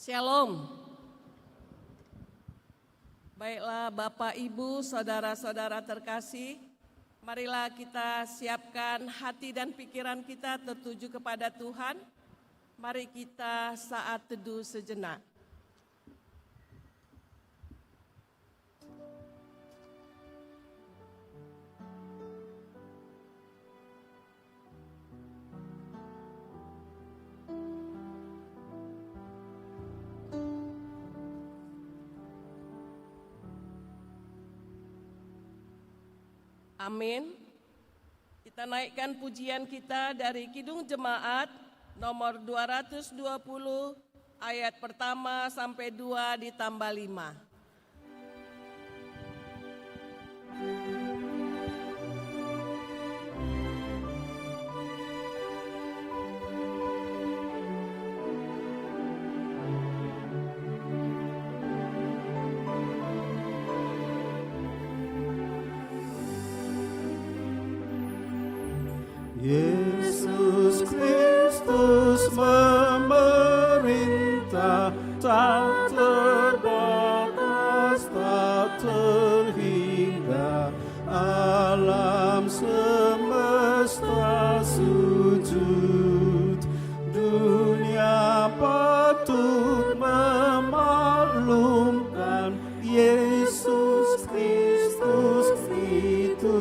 Shalom. Baiklah Bapak Ibu, saudara-saudara terkasih, marilah kita siapkan hati dan pikiran kita tertuju kepada Tuhan. Mari kita saat teduh sejenak. Amin. Kita naikkan pujian kita dari Kidung Jemaat nomor 220 ayat pertama sampai 2 ditambah 5. Yesus Kristus memerintah, tak terbatas, tak terhingga. Alam semesta sujud, dunia patut memaklumkan Yesus Kristus itu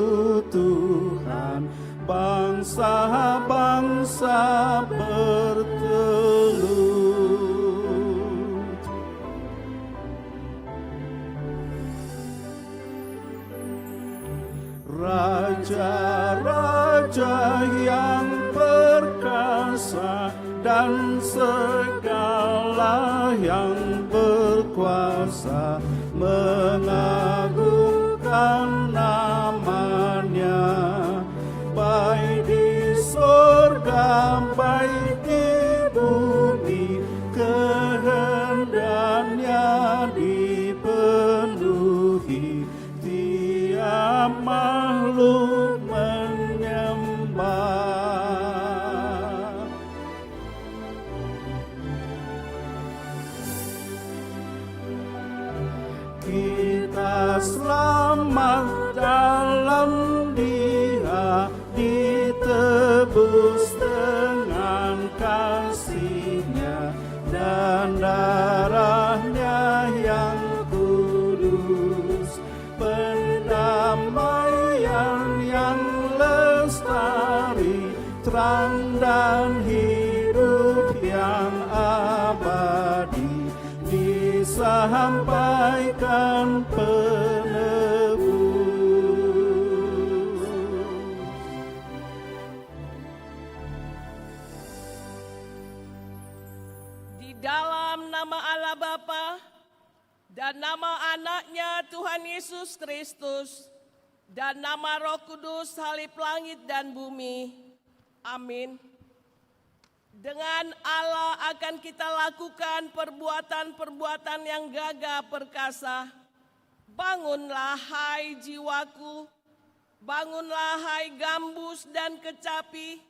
Tuhan. Bangsa-bangsa bertelut. Raja-raja yang perkasa dan segala yang berkuasa mengagungkan namanya. Baik di sorga, baik di bumi, kehendaknya dipenuhi, tiap makhluk menyembah. Kita selamat dalam Dia, ditebus dengan kasih-Nya dan darah-Nya yang kudus, pendamaian yang lestari, terang dan hidup yang abadi, disampaikan dan nama Anaknya Tuhan Yesus Kristus, dan nama Roh Kudus salib langit dan bumi. Amin. Dengan Allah akan kita lakukan perbuatan-perbuatan yang gagah perkasa. Bangunlah hai jiwaku, bangunlah hai gambus dan kecapi.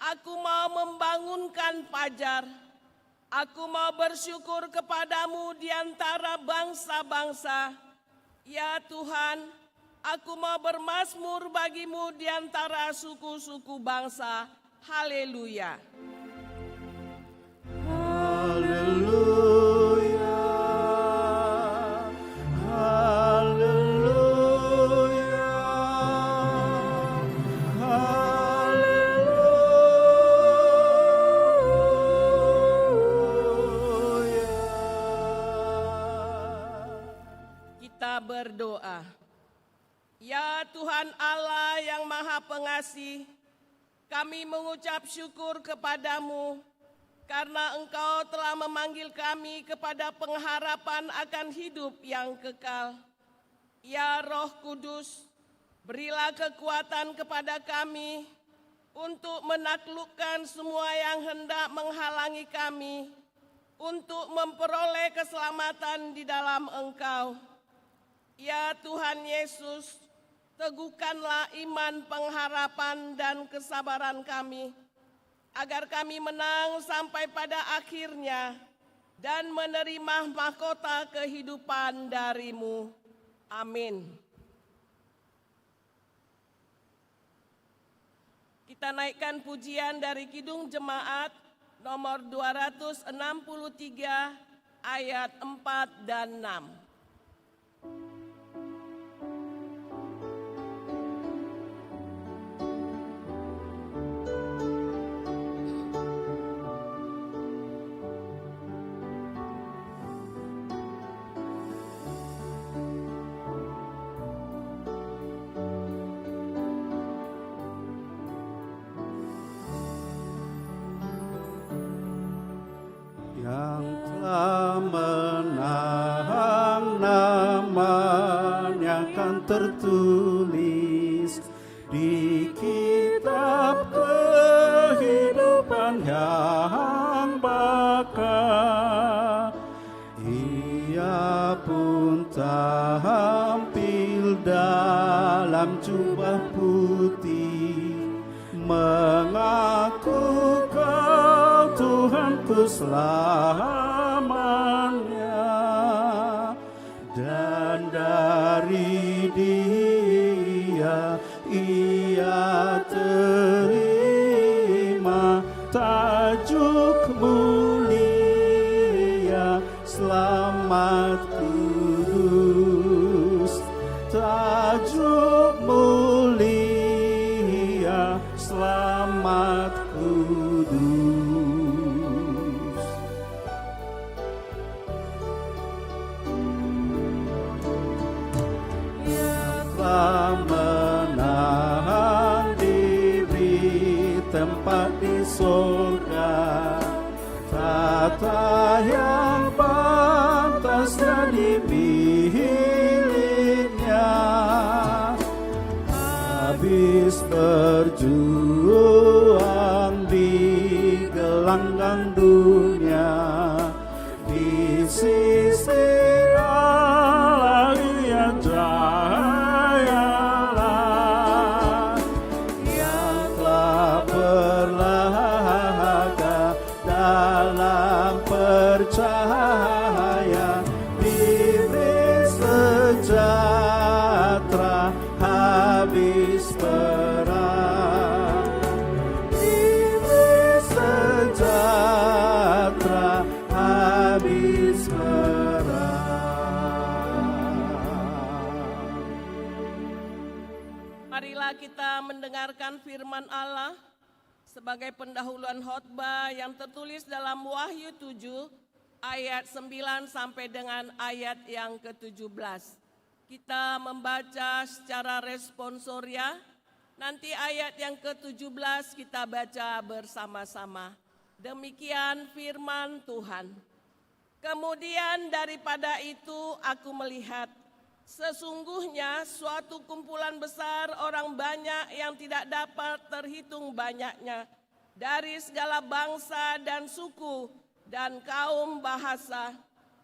Aku mau membangunkan fajar. Aku mau bersyukur kepadamu di antara bangsa-bangsa. Ya Tuhan, aku mau bermazmur bagimu di antara suku-suku bangsa. Haleluya. Haleluya. Haleluya. Kita berdoa. Ya Tuhan Allah yang Maha Pengasih, kami mengucap syukur kepadamu karena Engkau telah memanggil kami kepada pengharapan akan hidup yang kekal. Ya Roh Kudus, berilah kekuatan kepada kami untuk menaklukkan semua yang hendak menghalangi kami, untuk memperoleh keselamatan di dalam Engkau. Ya Tuhan Yesus, teguhkanlah iman, pengharapan, dan kesabaran kami, agar kami menang sampai pada akhirnya dan menerima mahkota kehidupan dari-Mu. Amin. Kita naikkan pujian dari Kidung Jemaat nomor 263 ayat 4 dan 6. Yang telah menang namanya kan tertulis di kitab kehidupan yang bakal. Ia pun tampil dalam jubah putih, mengaku Kau Tuhanku selamanya, dan dari Dia ia terima tajuk mulia, selamat kudus, tajuk mulia, selamat kudus. Yang telah menahan diri tempat di surga, tata yang pantas jadi miliknya. Habis berjuang di gelanggang dunia, di sisi Allah ia jayalah. Yang telah berlaga dalam percaya, diberi sejahtera habis perang, diberi sejahtera habis perang. Marilah kita mendengarkan firman Allah sebagai pendahuluan khotbah yang tertulis dalam Wahyu 7 ayat 9 sampai dengan ayat yang ke-17. Kita membaca secara responsoria, nanti ayat yang ke-17 kita baca bersama-sama. Demikian firman Tuhan. Kemudian daripada itu aku melihat, sesungguhnya suatu kumpulan besar orang banyak yang tidak dapat terhitung banyaknya, dari segala bangsa dan suku dan kaum bahasa,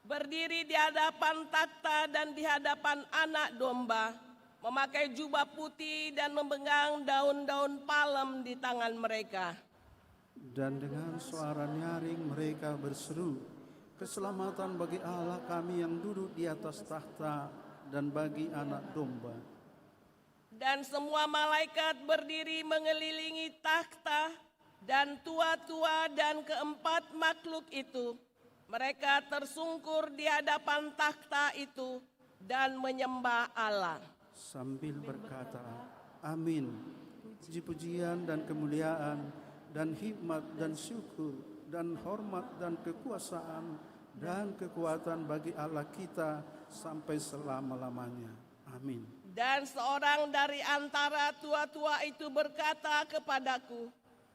berdiri di hadapan takhta dan di hadapan Anak Domba, memakai jubah putih dan memegang daun-daun palem di tangan mereka. Dan dengan suara nyaring mereka berseru, keselamatan bagi Allah kami yang duduk di atas takhta dan bagi Anak Domba. Dan semua malaikat berdiri mengelilingi takhta dan tua-tua dan keempat makhluk itu. Mereka tersungkur di hadapan takhta itu dan menyembah Allah sambil berkata, Amin. Puji-pujian dan kemuliaan dan hikmat dan syukur dan hormat dan kekuasaan dan kekuatan bagi Allah kita sampai selama-lamanya. Amin. Dan seorang dari antara tua-tua itu berkata kepadaku,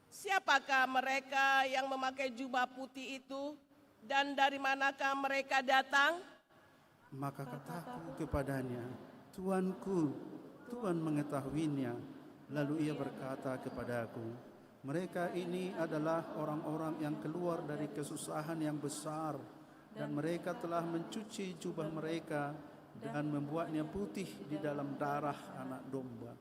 siapakah mereka yang memakai jubah putih itu? Dan dari manakah mereka datang? Maka kataku kepadanya, Tuanku, Tuhan mengetahuinya. Lalu ia berkata kepadaku, mereka ini adalah orang-orang yang keluar dari kesusahan yang besar, dan mereka telah mencuci jubah mereka dan membuatnya putih di dalam darah Anak Domba.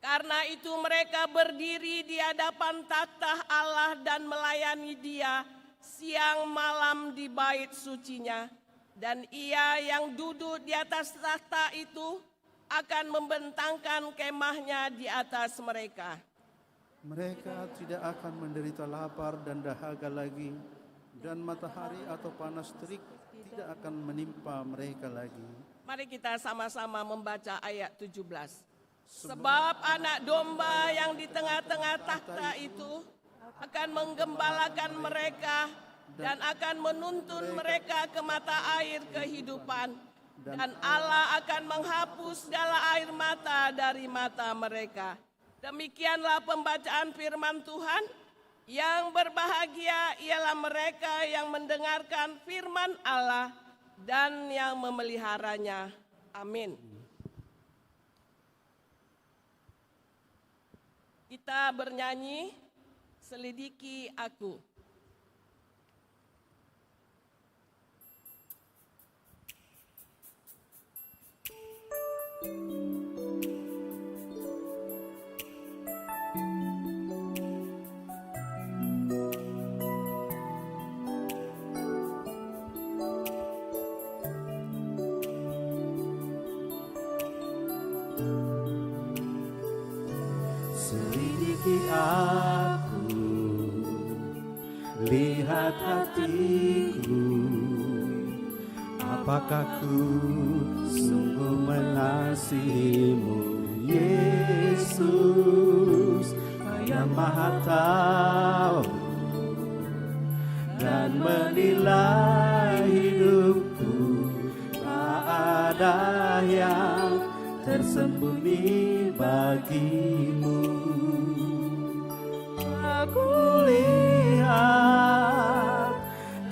Karena itu mereka berdiri di hadapan takhta Allah dan melayani Dia siang malam di bait sucinya, dan Ia yang duduk di atas takhta itu akan membentangkan kemahnya di atas mereka. Mereka tidak akan menderita lapar dan dahaga lagi, dan matahari atau panas terik tidak akan menimpa mereka lagi. Mari kita sama-sama membaca ayat 17. Sebab anak domba yang di tengah-tengah takhta itu akan menggembalakan mereka dan akan menuntun mereka ke mata air kehidupan. Dan Allah akan menghapus segala air mata dari mata mereka. Demikianlah pembacaan firman Tuhan. Yang berbahagia ialah mereka yang mendengarkan firman Allah dan yang memeliharanya. Amin. Kita bernyanyi, selidiki aku. Selidiki aku, lihat hatiku, apakah ku sungguh mengasihimu, Yesus, yang Maha Tahu dan menilai hidupku. Tak ada yang tersembunyi bagimu. Aku lihat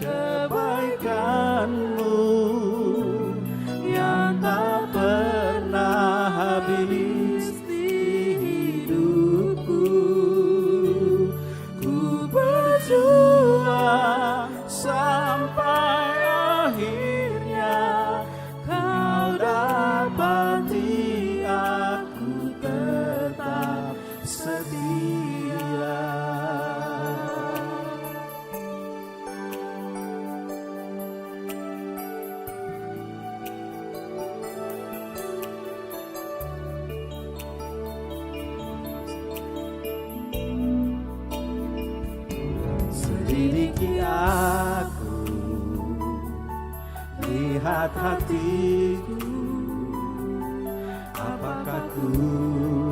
kebaikanmu yang tak pernah habis di hidupku. Ku berjuang sampai akhirnya kau dapati aku tetap setia. Selidiki aku, lihat hatiku, apakah ku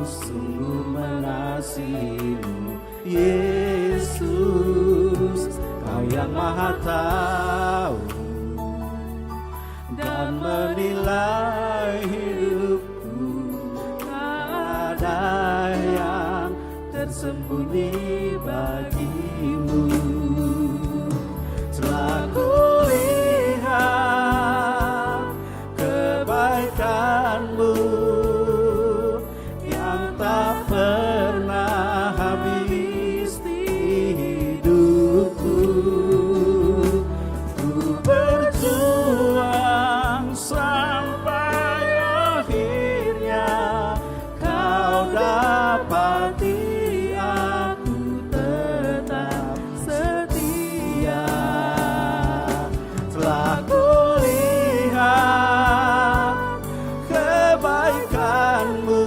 sungguh mengasihimu, Yesus, Kau yang Maha Tahu dan menilai hidupku. Tak ada yang tersembunyi bagimu. Telah kulihat kebaikanmu yang tak pernah habis di hidupku. Ku berjuang sampai akhirnya kau dapati aku tetap setia. Telah kulihat kebaikanmu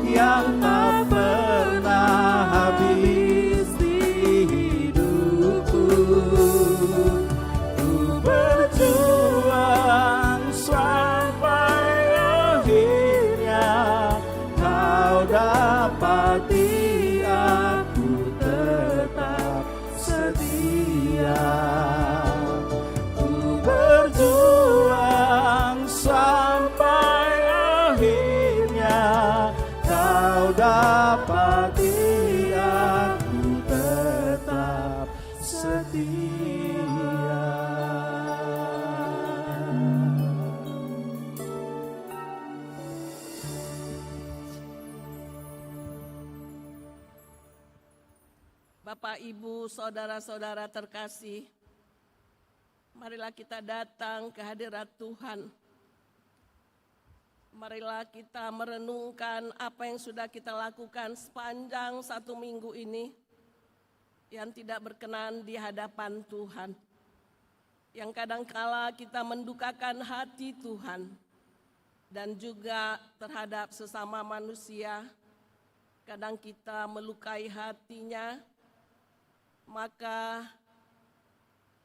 yang tak pernah habis di hidupku. Ku berjuang sampai akhirnya kau dapati aku tetap setia. Ku berjuang sampai akhirnya kau dapati aku tetap setia. Bapak, Ibu, saudara-saudara terkasih, marilah kita datang ke hadirat Tuhan. Marilah kita merenungkan apa yang sudah kita lakukan sepanjang 1 minggu ini. yang tidak berkenan di hadapan Tuhan. Yang kadangkala kita mendukakan hati Tuhan dan juga terhadap sesama manusia. Kadang kita melukai hatinya, maka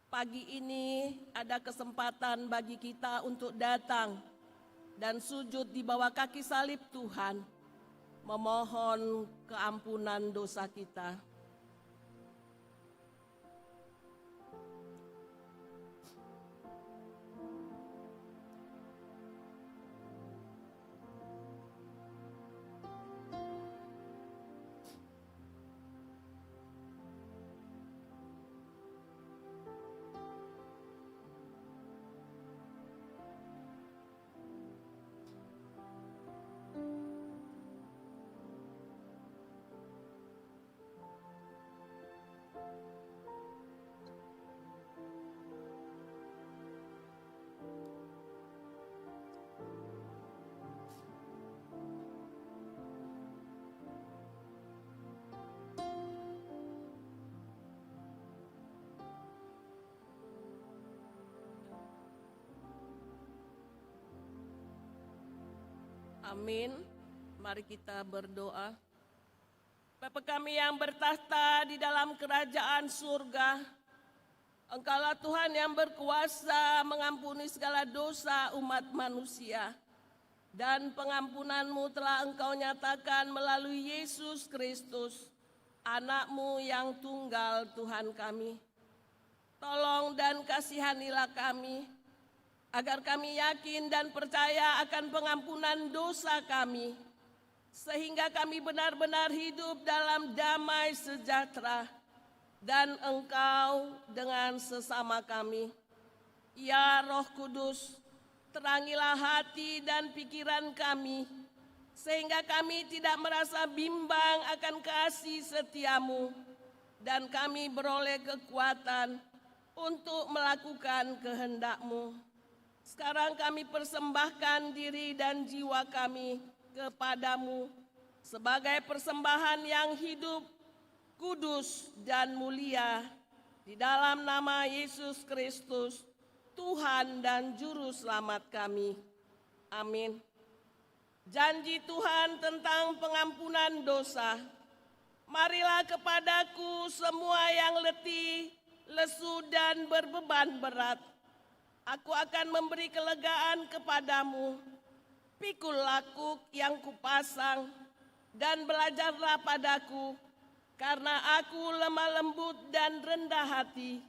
pagi ini ada kesempatan bagi kita untuk datang dan sujud di bawah kaki salib Tuhan, memohon keampunan dosa kita. Amin. Mari kita berdoa. Bapa kami yang bertahta di dalam kerajaan surga, Engkaulah Tuhan yang berkuasa mengampuni segala dosa umat manusia. Dan pengampunan-Mu telah Engkau nyatakan melalui Yesus Kristus, anak-Mu yang tunggal Tuhan kami. Tolong dan kasihanilah kami, agar kami yakin dan percaya akan pengampunan dosa kami, sehingga kami benar-benar hidup dalam damai sejahtera dan Engkau dengan sesama kami. Ya Roh Kudus, terangilah hati dan pikiran kami, sehingga kami tidak merasa bimbang akan kasih setia-Mu, dan kami beroleh kekuatan untuk melakukan kehendak-Mu. Sekarang kami persembahkan diri dan jiwa kami kepada-Mu sebagai persembahan yang hidup, kudus, dan mulia di dalam nama Yesus Kristus, Tuhan dan Juru Selamat kami. Amin. Janji Tuhan tentang pengampunan dosa. Marilah kepadaku semua yang letih, lesu, dan berbeban berat. Aku akan memberi kelegaan kepadamu. Pikul lakuk yang kupasang dan belajarlah padaku, karena aku lemah lembut dan rendah hati,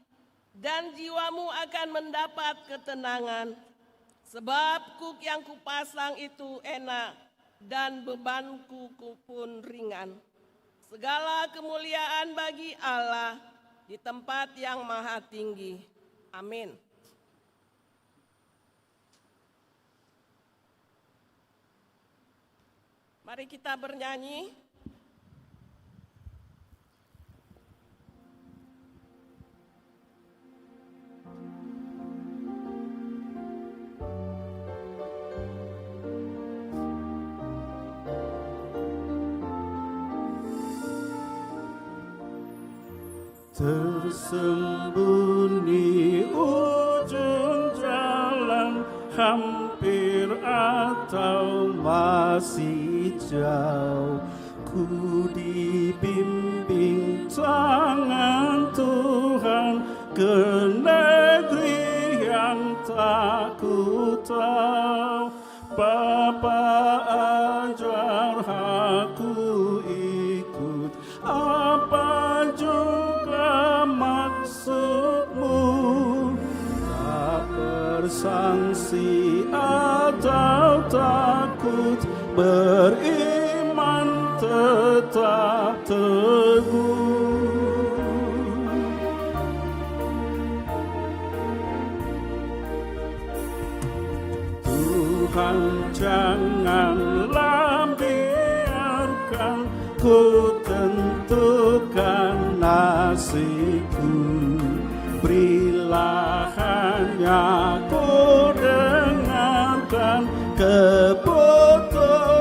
dan jiwamu akan mendapat ketenangan. Sebab kuk yang kupasang itu enak dan bebanku pun ringan. Segala kemuliaan bagi Allah di tempat yang maha tinggi. Amin. Mari kita bernyanyi. Tersembunyi ujung jalan, hampir atau masih jauh, ku dibimbing tangan Tuhan ke negeri yang tak ku tahu. Bapa ajar aku ikut, apa juga maksudmu, tak bersangsi atau takut, beriman tetap teguh. Tuhan, janganlah biarkan ku tentukan nasibku, berilah hanya ku dengarkan keputusan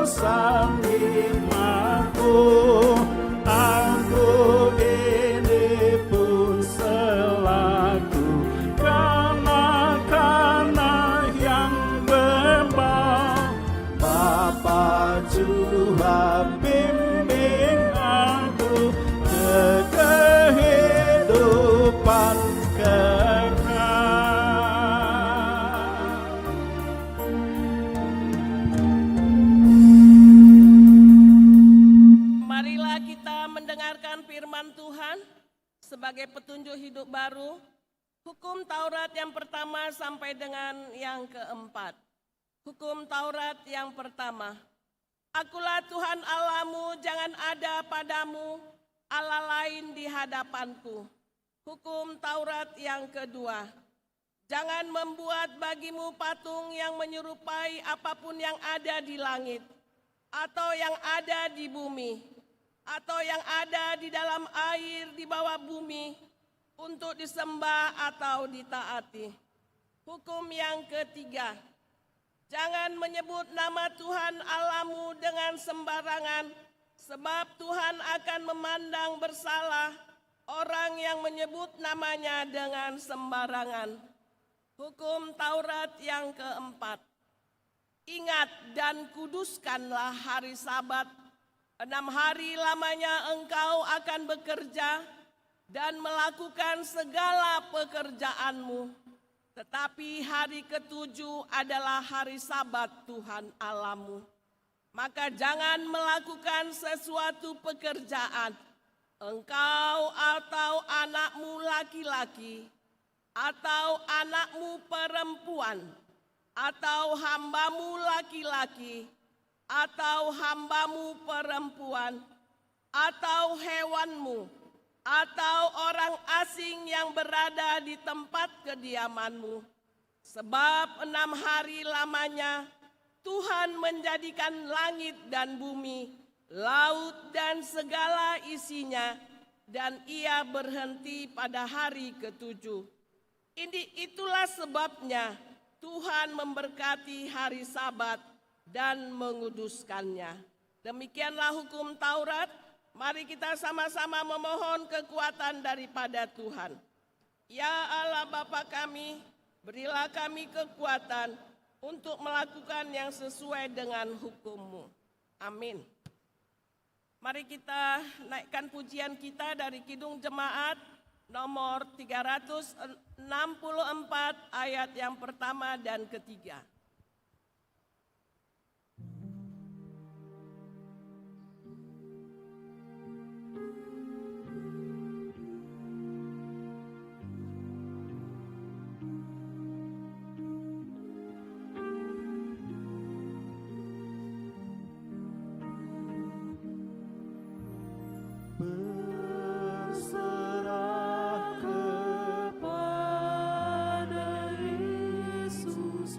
imanku. Aku ini Bapa Tuhan bimbing aku ke kehidupan kekal. Marilah kita mendengarkan firman Tuhan sebagai petunjuk hidup baru. Hukum Taurat yang pertama sampai dengan yang keempat. Hukum Taurat yang pertama. Akulah Tuhan Allahmu, jangan ada padamu Allah lain di hadapanku. Hukum Taurat yang kedua. Jangan membuat bagimu patung yang menyerupai apapun yang ada di langit, atau yang ada di bumi, atau yang ada di dalam air di bawah bumi, untuk disembah atau ditaati. Hukum yang ketiga, jangan menyebut nama Tuhan Allahmu dengan sembarangan, sebab Tuhan akan memandang bersalah orang yang menyebut namanya dengan sembarangan. Hukum Taurat yang keempat, ingat dan kuduskanlah hari Sabat. 6 hari lamanya engkau akan bekerja dan melakukan segala pekerjaanmu. Tetapi hari ketujuh adalah hari Sabat Tuhan Allahmu. Maka jangan melakukan sesuatu pekerjaan, engkau atau anakmu laki-laki, atau anakmu perempuan, atau hambamu laki-laki, atau hambamu perempuan, atau hewanmu, atau orang asing yang berada di tempat kediamanmu. Sebab 6 hari lamanya Tuhan menjadikan langit dan bumi, laut dan segala isinya, dan Ia berhenti pada hari ketujuh. Itulah sebabnya Tuhan memberkati hari Sabat dan menguduskannya. Demikianlah hukum Taurat. Mari kita sama-sama memohon kekuatan daripada Tuhan. Ya Allah Bapa kami, berilah kami kekuatan untuk melakukan yang sesuai dengan hukum-Mu. Amin. Mari kita naikkan pujian kita dari Kidung Jemaat nomor 364 ayat yang pertama dan ketiga. Berserah kepada Yesus,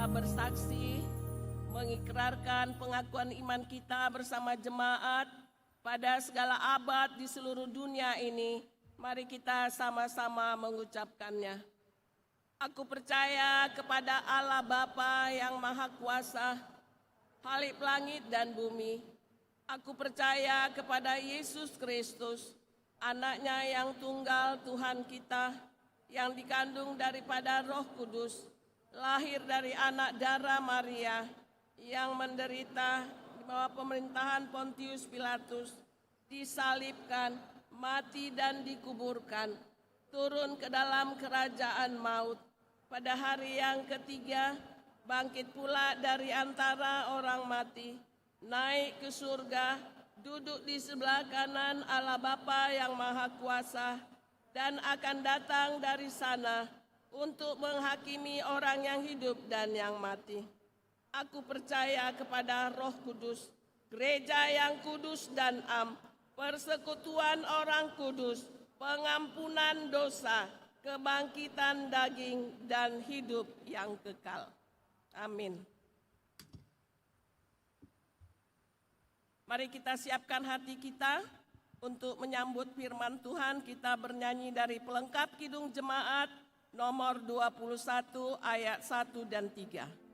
kita bersaksi, mengikrarkan pengakuan iman kita bersama jemaat pada segala abad di seluruh dunia ini. Mari kita sama-sama mengucapkannya. Aku percaya kepada Allah Bapa yang Maha Kuasa, Khalik langit dan bumi. Aku percaya kepada Yesus Kristus, anaknya yang tunggal Tuhan kita, yang dikandung daripada Roh Kudus, lahir dari anak darah Maria, yang menderita di bawah pemerintahan Pontius Pilatus, disalibkan, mati dan dikuburkan, turun ke dalam kerajaan maut. Pada hari yang ketiga, bangkit pula dari antara orang mati, naik ke surga, duduk di sebelah kanan Allah Bapa yang Maha Kuasa, dan akan datang dari sana untuk menghakimi orang yang hidup dan yang mati. Aku percaya kepada Roh Kudus, gereja yang kudus dan am, persekutuan orang kudus, pengampunan dosa, kebangkitan daging, dan hidup yang kekal. Amin. Mari kita siapkan hati kita untuk menyambut firman Tuhan. Kita bernyanyi dari pelengkap Kidung Jemaat nomor 21 ayat 1 dan 3.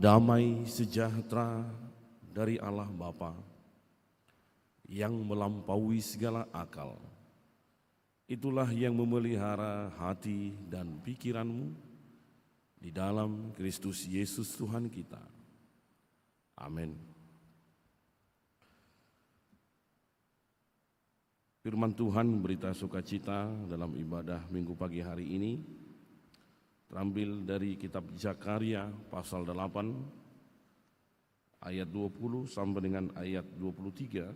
Damai sejahtera dari Allah Bapa yang melampaui segala akal, itulah yang memelihara hati dan pikiranmu di dalam Kristus Yesus Tuhan kita. Amin. Firman Tuhan berita sukacita dalam ibadah Minggu pagi hari ini terambil dari kitab Zakaria pasal 8 ayat 20 sampai dengan ayat 23.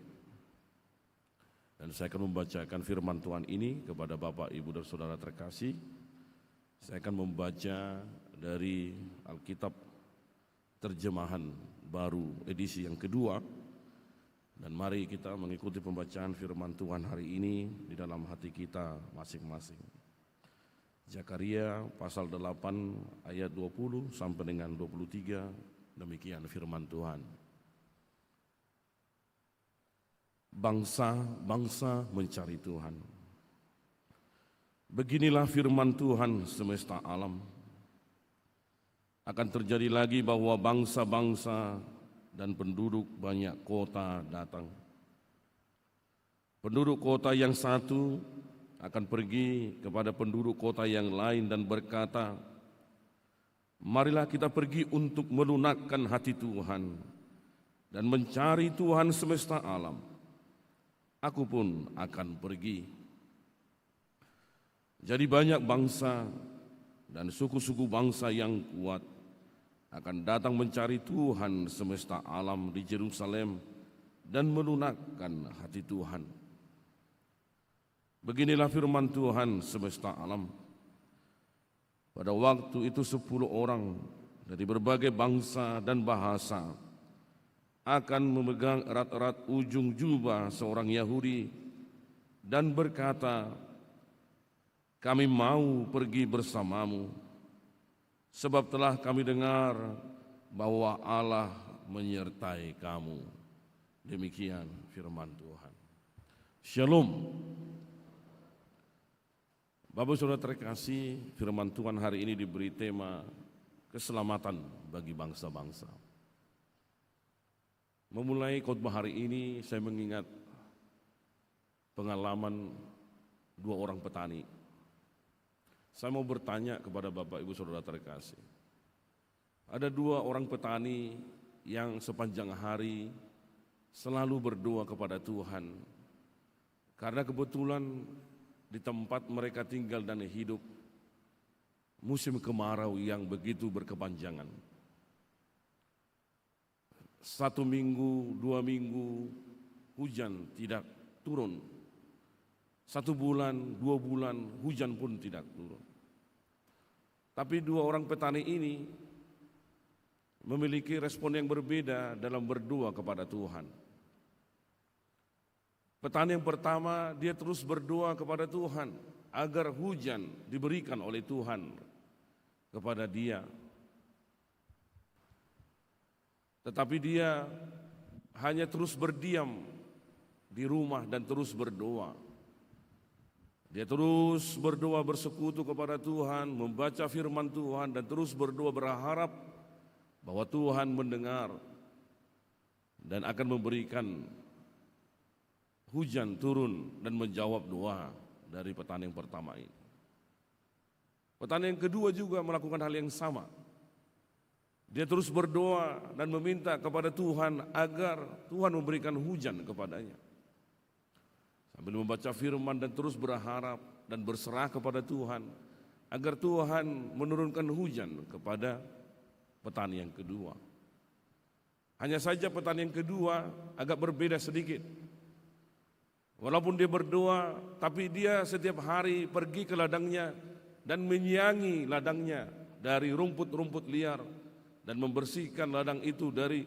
Dan saya akan membacakan firman Tuhan ini kepada Bapak, Ibu, dan Saudara terkasih. Saya akan membaca dari Alkitab terjemahan baru edisi yang kedua. Dan mari kita mengikuti pembacaan firman Tuhan hari ini di dalam hati kita masing-masing. Zakaria pasal 8 ayat 20 sampai dengan 23, demikian firman Tuhan. Bangsa-bangsa mencari Tuhan. Beginilah firman Tuhan semesta alam. Akan terjadi lagi bahwa bangsa-bangsa dan penduduk banyak kota datang. Penduduk kota yang satu akan pergi kepada penduduk kota yang lain dan berkata, Marilah kita pergi untuk melunakkan hati Tuhan dan mencari Tuhan semesta alam. Aku pun akan pergi. Jadi banyak bangsa dan suku-suku bangsa yang kuat akan datang mencari Tuhan semesta alam di Yerusalem dan melunakkan hati Tuhan. Beginilah firman Tuhan semesta alam. Pada waktu itu 10 orang dari berbagai bangsa dan bahasa akan memegang erat-erat ujung jubah seorang Yahudi dan berkata, "Kami mau pergi bersamamu, sebab telah kami dengar bahwa Allah menyertai kamu." Demikian firman Tuhan. Shalom. Bapak Saudara terkasih, firman Tuhan hari ini diberi tema keselamatan bagi bangsa-bangsa. Memulai khotbah hari ini saya mengingat pengalaman 2 orang petani. Saya mau bertanya kepada Bapak Ibu Saudara terkasih. Ada 2 orang petani yang sepanjang hari selalu berdoa kepada Tuhan. Karena kebetulan di tempat mereka tinggal dan hidup musim kemarau yang begitu berkepanjangan. 1 minggu, 2 minggu hujan tidak turun. 1 bulan, 2 bulan hujan pun tidak turun. Tapi 2 orang petani ini memiliki respon yang berbeda dalam berdoa kepada Tuhan. Petani yang pertama, dia terus berdoa kepada Tuhan agar hujan diberikan oleh Tuhan kepada dia. Tetapi dia hanya terus berdiam di rumah dan terus berdoa. Dia terus berdoa bersekutu kepada Tuhan, membaca firman Tuhan dan terus berdoa berharap bahwa Tuhan mendengar dan akan memberikan hujan turun dan menjawab doa dari petani yang pertama ini. Petani yang kedua juga melakukan hal yang sama. Dia terus berdoa dan meminta kepada Tuhan agar Tuhan memberikan hujan kepadanya. Sambil membaca firman dan terus berharap dan berserah kepada Tuhan agar Tuhan menurunkan hujan kepada petani yang kedua. Hanya saja petani yang kedua agak berbeda sedikit. Walaupun dia berdoa, tapi dia setiap hari pergi ke ladangnya dan menyiangi ladangnya dari rumput-rumput liar dan membersihkan ladang itu dari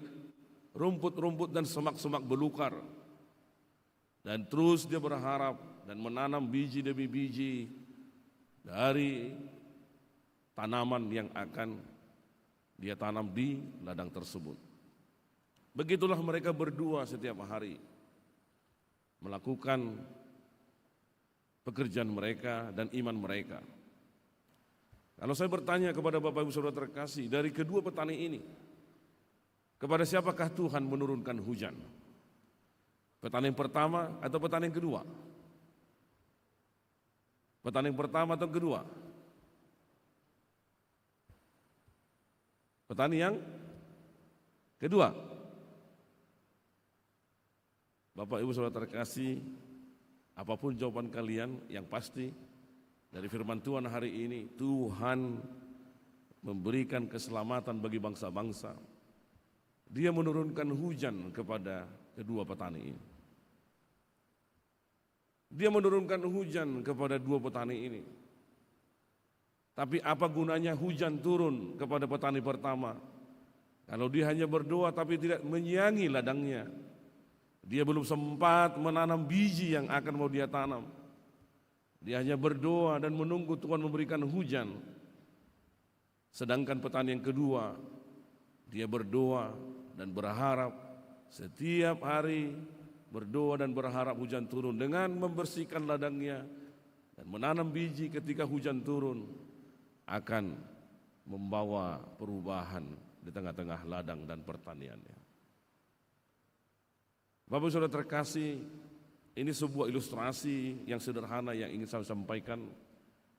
rumput-rumput dan semak-semak belukar. Dan terus dia berharap dan menanam biji demi biji dari tanaman yang akan dia tanam di ladang tersebut. Begitulah mereka berdua setiap hari melakukan pekerjaan mereka dan iman mereka. Kalau saya bertanya kepada Bapak Ibu Saudara terkasih, dari kedua petani ini, kepada siapakah Tuhan menurunkan hujan? Petani yang pertama atau petani yang kedua? Petani yang pertama atau kedua? Petani yang kedua. Bapak Ibu Saudara terkasih, apapun jawaban kalian, yang pasti dari firman Tuhan hari ini, Tuhan memberikan keselamatan bagi bangsa-bangsa. Dia menurunkan hujan kepada kedua petani ini. Dia menurunkan hujan kepada 2 petani ini. Tapi apa gunanya hujan turun kepada petani pertama kalau dia hanya berdoa tapi tidak menyiangi ladangnya? Dia belum sempat menanam biji yang akan mau dia tanam. Dia hanya berdoa dan menunggu Tuhan memberikan hujan. Sedangkan petani yang kedua, dia berdoa dan berharap setiap hari, berdoa dan berharap hujan turun dengan membersihkan ladangnya dan menanam biji ketika hujan turun akan membawa perubahan di tengah-tengah ladang dan pertaniannya. Bapak Saudara terkasih, ini sebuah ilustrasi yang sederhana yang ingin saya sampaikan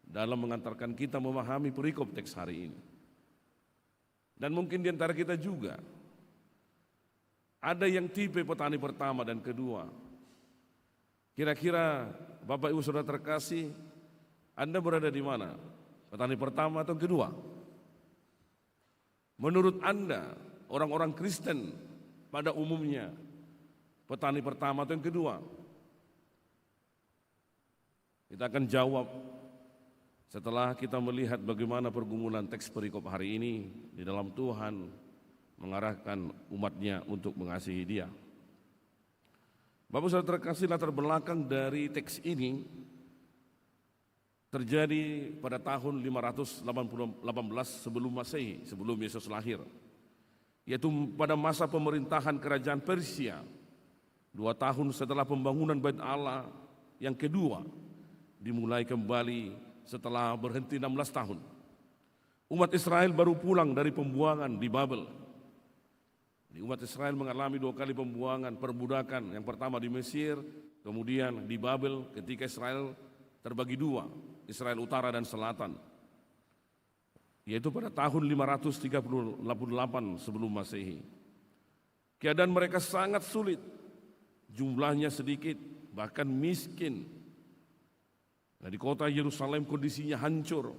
dalam mengantarkan kita memahami perikop teks hari ini. Dan mungkin di antara kita juga ada yang tipe petani pertama dan kedua. Kira-kira Bapak Ibu Saudara terkasih, Anda berada di mana? Petani pertama atau kedua? Menurut Anda, orang-orang Kristen pada umumnya, petani pertama atau yang kedua? Kita akan jawab setelah kita melihat bagaimana pergumulan teks perikop hari ini di dalam Tuhan mengarahkan umatnya untuk mengasihi Dia. Bapak Saudara terkasih, latar belakang dari teks ini terjadi pada tahun 518 sebelum Masehi, sebelum Yesus lahir, yaitu pada masa pemerintahan kerajaan Persia, 2 tahun setelah pembangunan Bait Allah yang kedua dimulai kembali setelah berhenti 16 tahun. Umat Israel baru pulang dari pembuangan di Babel. Umat Israel mengalami 2 kali pembuangan, perbudakan. Yang pertama di Mesir, kemudian di Babel ketika Israel terbagi 2, Israel Utara dan Selatan. Yaitu pada tahun 538 sebelum Masehi. Keadaan mereka sangat sulit, jumlahnya sedikit, bahkan miskin. Nah, di kota Yerusalem kondisinya hancur,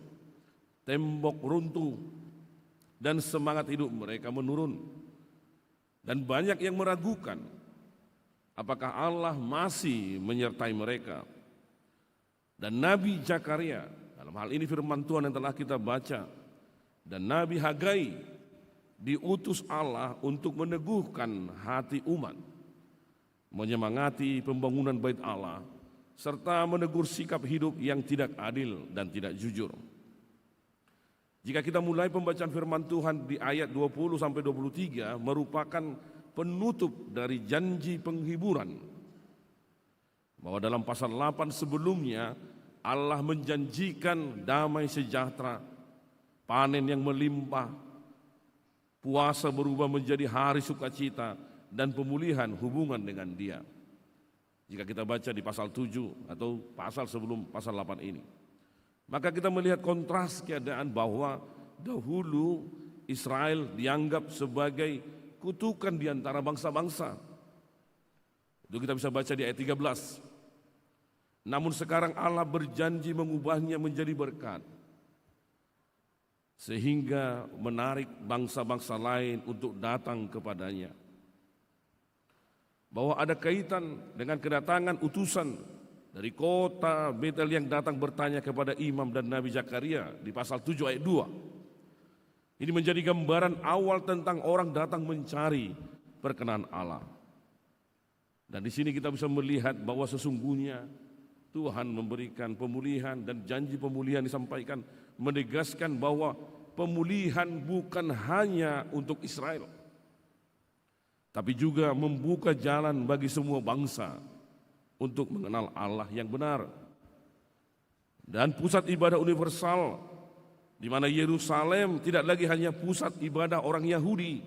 tembok runtuh, dan semangat hidup mereka menurun. Dan banyak yang meragukan apakah Allah masih menyertai mereka. Dan Nabi Zakaria, dalam hal ini firman Tuhan yang telah kita baca, dan Nabi Hagai diutus Allah untuk meneguhkan hati umat, menyemangati pembangunan Bait Allah, serta menegur sikap hidup yang tidak adil dan tidak jujur. Jika kita mulai pembacaan firman Tuhan di ayat 20-23 merupakan penutup dari janji penghiburan. Bahwa dalam pasal 8 sebelumnya Allah menjanjikan damai sejahtera, panen yang melimpah, puasa berubah menjadi hari sukacita, dan pemulihan hubungan dengan Dia. Jika kita baca di pasal 7 atau pasal sebelum pasal 8 ini, maka kita melihat kontras keadaan bahwa dahulu Israel dianggap sebagai kutukan di antara bangsa-bangsa. Itu kita bisa baca di ayat 13. Namun sekarang Allah berjanji mengubahnya menjadi berkat, sehingga menarik bangsa-bangsa lain untuk datang kepadanya. Bahwa ada kaitan dengan kedatangan utusan dari kota Betel yang datang bertanya kepada imam dan Nabi Zakaria di pasal 7 ayat 2. Ini menjadi gambaran awal tentang orang datang mencari perkenan Allah. Dan di sini kita bisa melihat bahwa sesungguhnya Tuhan memberikan pemulihan, dan janji pemulihan disampaikan menegaskan bahwa pemulihan bukan hanya untuk Israel, tapi juga membuka jalan bagi semua bangsa untuk mengenal Allah yang benar. Dan pusat ibadah universal, di mana Yerusalem tidak lagi hanya pusat ibadah orang Yahudi,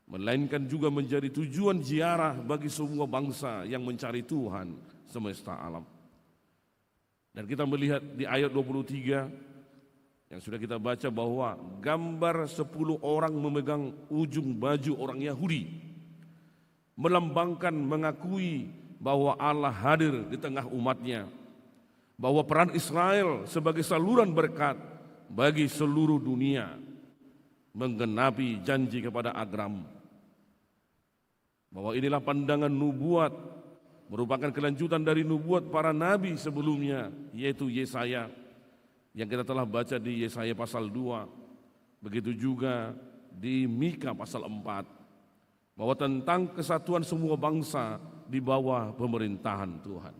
melainkan juga menjadi tujuan ziarah bagi semua bangsa yang mencari Tuhan semesta alam. Dan kita melihat di ayat 23 yang sudah kita baca bahwa gambar 10 orang memegang ujung baju orang Yahudi melambangkan, mengakui bahwa Allah hadir di tengah umatnya, bahwa peran Israel sebagai saluran berkat bagi seluruh dunia menggenapi janji kepada Abraham, bahwa inilah pandangan nubuat, merupakan kelanjutan dari nubuat para nabi sebelumnya, yaitu Yesaya yang kita telah baca di Yesaya pasal 2, begitu juga di Mika pasal 4, bahwa tentang kesatuan semua bangsa di bawah pemerintahan Tuhan.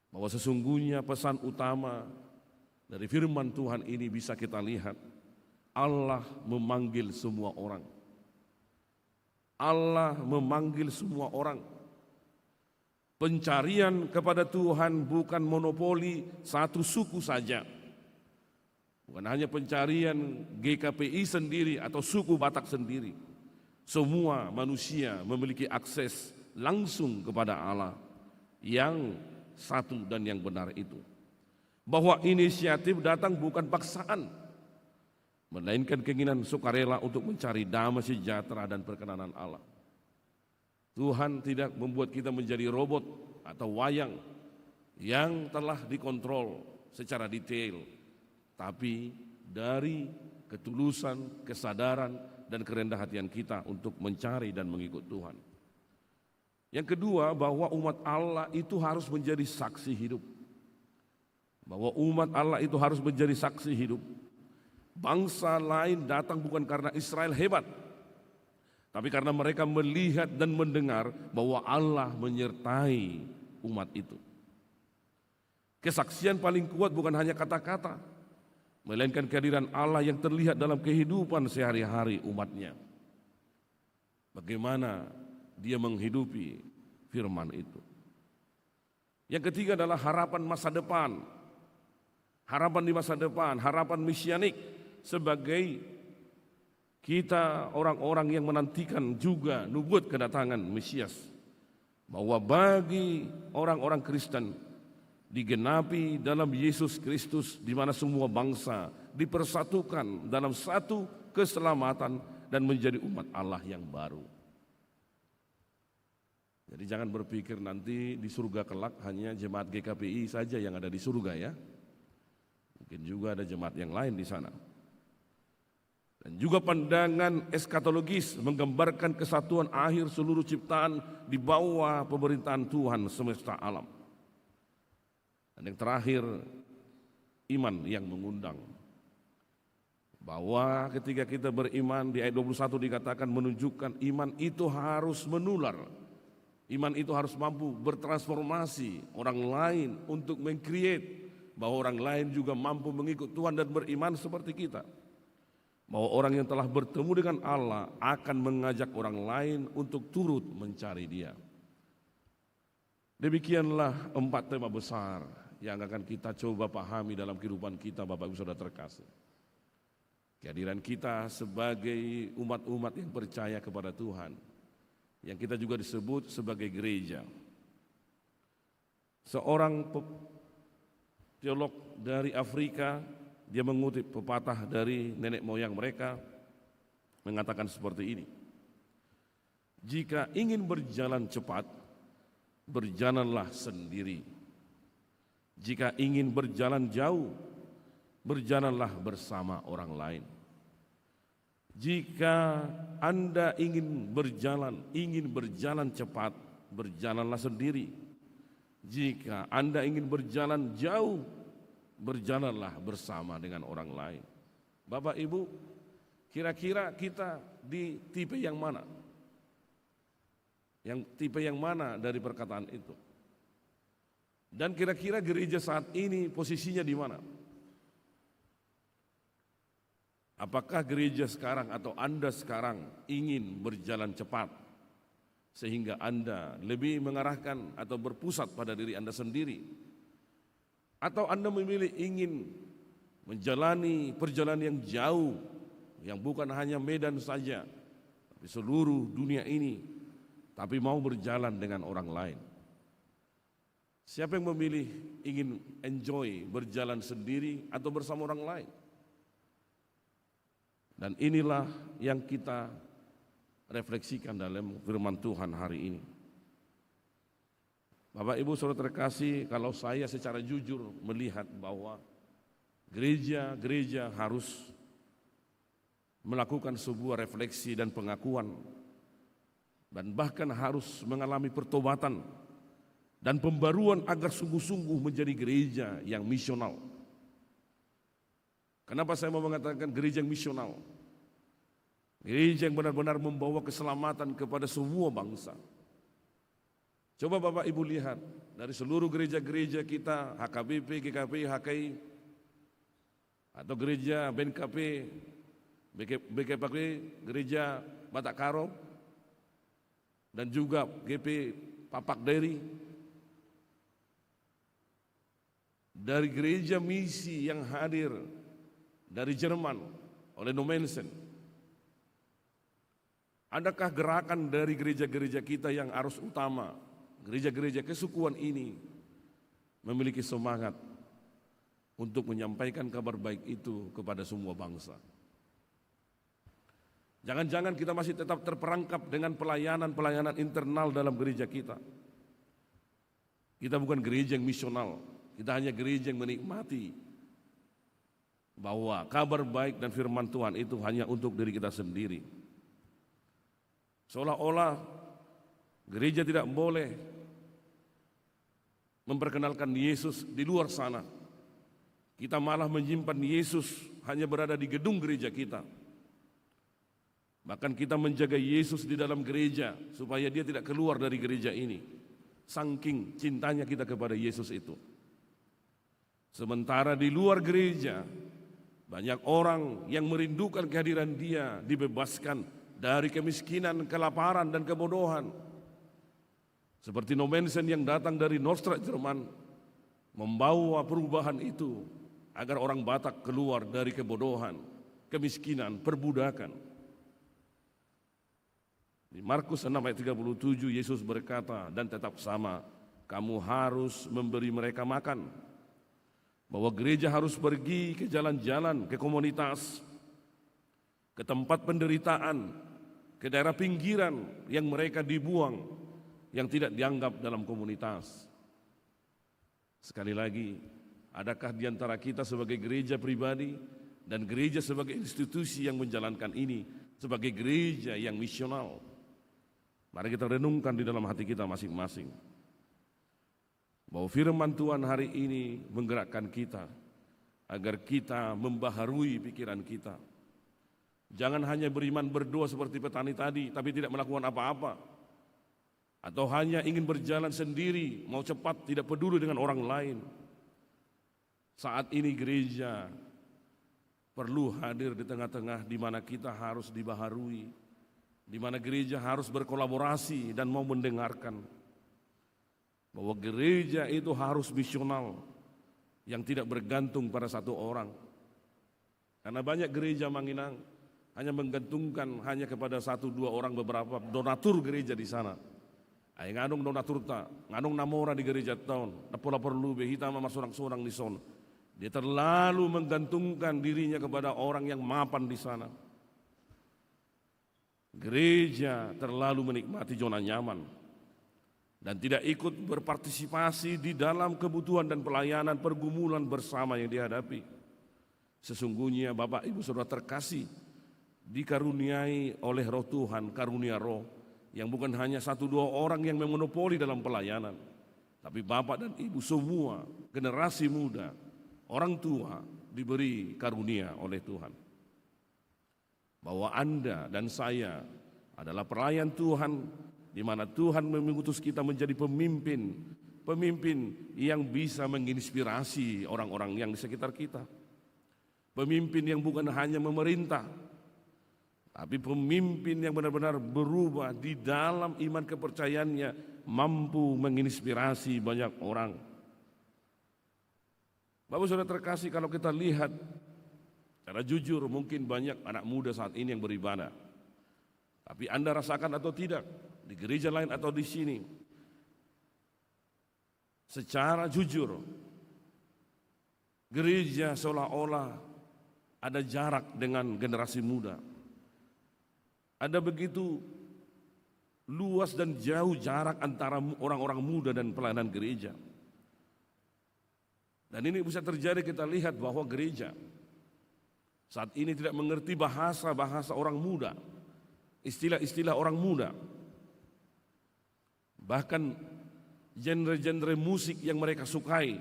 Bahwa sesungguhnya pesan utama dari firman Tuhan ini bisa kita lihat, Allah memanggil semua orang. Allah memanggil semua orang. Pencarian kepada Tuhan bukan monopoli satu suku saja. Bukan hanya pencarian GKPI sendiri atau suku Batak sendiri. Semua manusia memiliki akses langsung kepada Allah yang satu dan yang benar itu. Bahwa inisiatif datang bukan paksaan, melainkan keinginan sukarela untuk mencari damai sejahtera dan perkenanan Allah. Tuhan tidak membuat kita menjadi robot atau wayang yang telah dikontrol secara detail, tapi dari ketulusan, kesadaran, dan kerendahan hatian kita untuk mencari dan mengikut Tuhan. Yang kedua, bahwa umat Allah itu harus menjadi saksi hidup. Bahwa umat Allah itu harus menjadi saksi hidup. Bangsa lain datang bukan karena Israel hebat, tapi karena mereka melihat dan mendengar bahwa Allah menyertai umat itu. Kesaksian paling kuat bukan hanya kata-kata, melainkan kehadiran Allah yang terlihat dalam kehidupan sehari-hari umatnya. Bagaimana dia menghidupi firman itu. Yang ketiga adalah harapan masa depan. Harapan di masa depan, harapan misianik sebagai kita orang-orang yang menantikan juga nubuat kedatangan Mesias, bahwa bagi orang-orang Kristen digenapi dalam Yesus Kristus, di mana semua bangsa dipersatukan dalam satu keselamatan dan menjadi umat Allah yang baru. Jadi jangan berpikir nanti di surga kelak hanya jemaat GKPI saja yang ada di surga ya. Mungkin juga ada jemaat yang lain di sana. Dan juga pandangan eskatologis menggambarkan kesatuan akhir seluruh ciptaan di bawah pemerintahan Tuhan semesta alam. Dan yang terakhir, iman yang mengundang. Bahwa ketika kita beriman, di ayat 21 dikatakan menunjukkan iman itu harus menular. Iman itu harus mampu bertransformasi orang lain untuk meng-create bahwa orang lain juga mampu mengikut Tuhan dan beriman seperti kita. Bahwa orang yang telah bertemu dengan Allah akan mengajak orang lain untuk turut mencari Dia. Demikianlah 4 tema besar yang akan kita coba pahami dalam kehidupan kita, Bapak Ibu Saudara terkasih. Kehadiran kita sebagai umat-umat yang percaya kepada Tuhan, yang kita juga disebut sebagai gereja. Seorang teolog dari Afrika, dia mengutip pepatah dari nenek moyang mereka, mengatakan seperti ini: jika ingin berjalan cepat, berjalanlah sendiri. Jika ingin berjalan jauh, berjalanlah bersama orang lain. Jika Anda ingin berjalan cepat, berjalanlah sendiri. Jika Anda ingin berjalan jauh, berjalanlah bersama dengan orang lain. Bapak Ibu, kira-kira kita di tipe yang mana? Yang tipe yang mana dari perkataan itu? Dan kira-kira gereja saat ini posisinya di mana? Apakah gereja sekarang atau Anda sekarang ingin berjalan cepat sehingga Anda lebih mengarahkan atau berpusat pada diri Anda sendiri? Atau Anda memilih ingin menjalani perjalanan yang jauh, yang bukan hanya Medan saja, tapi seluruh dunia ini, tapi mau berjalan dengan orang lain? Siapa yang memilih ingin enjoy berjalan sendiri atau bersama orang lain? Dan inilah yang kita refleksikan dalam firman Tuhan hari ini. Bapak Ibu Saudara terkasih, kalau saya secara jujur melihat bahwa gereja harus melakukan sebuah refleksi dan pengakuan, dan bahkan harus mengalami pertobatan dan pembaruan agar sungguh-sungguh menjadi gereja yang misional. Kenapa saya mau mengatakan gereja yang misional? Gereja yang benar-benar membawa keselamatan kepada semua bangsa. Coba Bapak Ibu lihat dari seluruh gereja-gereja kita, HKBP, GKP, HKI, atau gereja BNKP, BKP, gereja Batak Karo, dan juga GP Papak Deri. Dari gereja misi yang hadir dari Jerman oleh Nomensen, adakah gerakan dari gereja-gereja kita yang arus utama, gereja-gereja kesukuan ini memiliki semangat untuk menyampaikan kabar baik itu kepada semua bangsa? Jangan-jangan kita masih tetap terperangkap dengan pelayanan-pelayanan internal dalam gereja kita. Kita bukan gereja yang misional, kita hanya gereja yang menikmati bahwa kabar baik dan firman Tuhan itu hanya untuk diri kita sendiri. Seolah-olah gereja tidak boleh memperkenalkan Yesus di luar sana. Kita malah menyimpan Yesus hanya berada di gedung gereja kita. Bahkan kita menjaga Yesus di dalam gereja supaya dia tidak keluar dari gereja ini. Saking cintanya kita kepada Yesus itu. Sementara di luar gereja, banyak orang yang merindukan kehadiran dia dibebaskan dari kemiskinan, kelaparan, dan kebodohan. Seperti Nomensen yang datang dari Nordstraat Jerman, membawa perubahan itu agar orang Batak keluar dari kebodohan, kemiskinan, perbudakan. Di Markus 6 ayat 37 Yesus berkata, dan tetap sama, kamu harus memberi mereka makan. Bahwa gereja harus pergi ke jalan-jalan, ke komunitas, ke tempat penderitaan, ke daerah pinggiran yang mereka dibuang, yang tidak dianggap dalam komunitas. Sekali lagi, adakah di antara kita sebagai gereja pribadi dan gereja sebagai institusi yang menjalankan ini sebagai gereja yang misional? Mari kita renungkan di dalam hati kita masing-masing bahwa firman Tuhan hari ini menggerakkan kita agar kita membaharui pikiran kita. Jangan hanya beriman berdoa seperti petani tadi tapi tidak melakukan apa-apa, atau hanya ingin berjalan sendiri, mau cepat, tidak peduli dengan orang lain. Saat ini gereja perlu hadir di tengah-tengah di mana kita harus dibaharui, di mana gereja harus berkolaborasi dan mau mendengarkan bahwa gereja itu harus misional yang tidak bergantung pada satu orang. Karena banyak gereja Manginang hanya menggantungkan hanya kepada satu dua orang, beberapa donatur gereja di sana. Ay nganong donatur ta, nganong namora di gereja tahun, napola perlu behita mama sorang-sorang di son. Dia terlalu menggantungkan dirinya kepada orang yang mapan di sana. Gereja terlalu menikmati zona nyaman dan tidak ikut berpartisipasi di dalam kebutuhan dan pelayanan pergumulan bersama yang dihadapi. Sesungguhnya Bapak Ibu Saudara terkasih, dikaruniai oleh Roh Tuhan, karunia roh yang bukan hanya satu dua orang yang memonopoli dalam pelayanan, tapi Bapak dan Ibu semua, generasi muda, orang tua diberi karunia oleh Tuhan. Bahwa Anda dan saya adalah pelayan Tuhan, di mana Tuhan mengutus kita menjadi pemimpin yang bisa menginspirasi orang-orang yang di sekitar kita. Pemimpin yang bukan hanya memerintah, tapi pemimpin yang benar-benar berubah di dalam iman kepercayaannya, mampu menginspirasi banyak orang. Bapak Saudara terkasih, kalau kita lihat secara jujur, mungkin banyak anak muda saat ini yang beribadah. Tapi Anda rasakan atau tidak, di gereja lain atau di sini, secara jujur, gereja seolah-olah ada jarak dengan generasi muda. Ada begitu luas dan jauh jarak antara orang-orang muda dan pelayanan gereja. Dan ini bisa terjadi, kita lihat bahwa gereja saat ini tidak mengerti bahasa-bahasa orang muda, istilah-istilah orang muda. Bahkan genre-genre musik yang mereka sukai,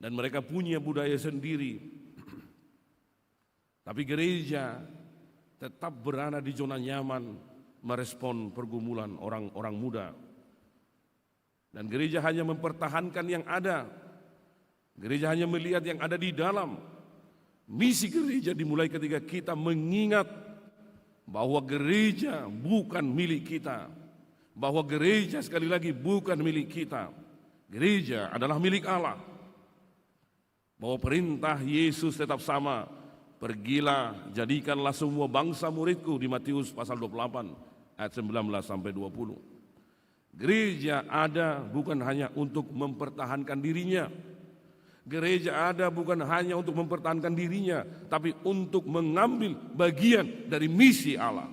dan mereka punya budaya sendiri. Tapi gereja tetap berada di zona nyaman merespon pergumulan orang-orang muda. Dan gereja hanya mempertahankan yang ada. Gereja hanya melihat yang ada di dalam. Misi gereja dimulai ketika kita mengingat bahwa gereja bukan milik kita. Bahwa gereja sekali lagi bukan milik kita. Gereja adalah milik Allah. Bahwa perintah Yesus tetap sama. Pergilah, jadikanlah semua bangsa muridku di Matius pasal 28 ayat 19 sampai 20. Gereja ada bukan hanya untuk mempertahankan dirinya. Gereja ada bukan hanya untuk mempertahankan dirinya, tapi untuk mengambil bagian dari misi Allah.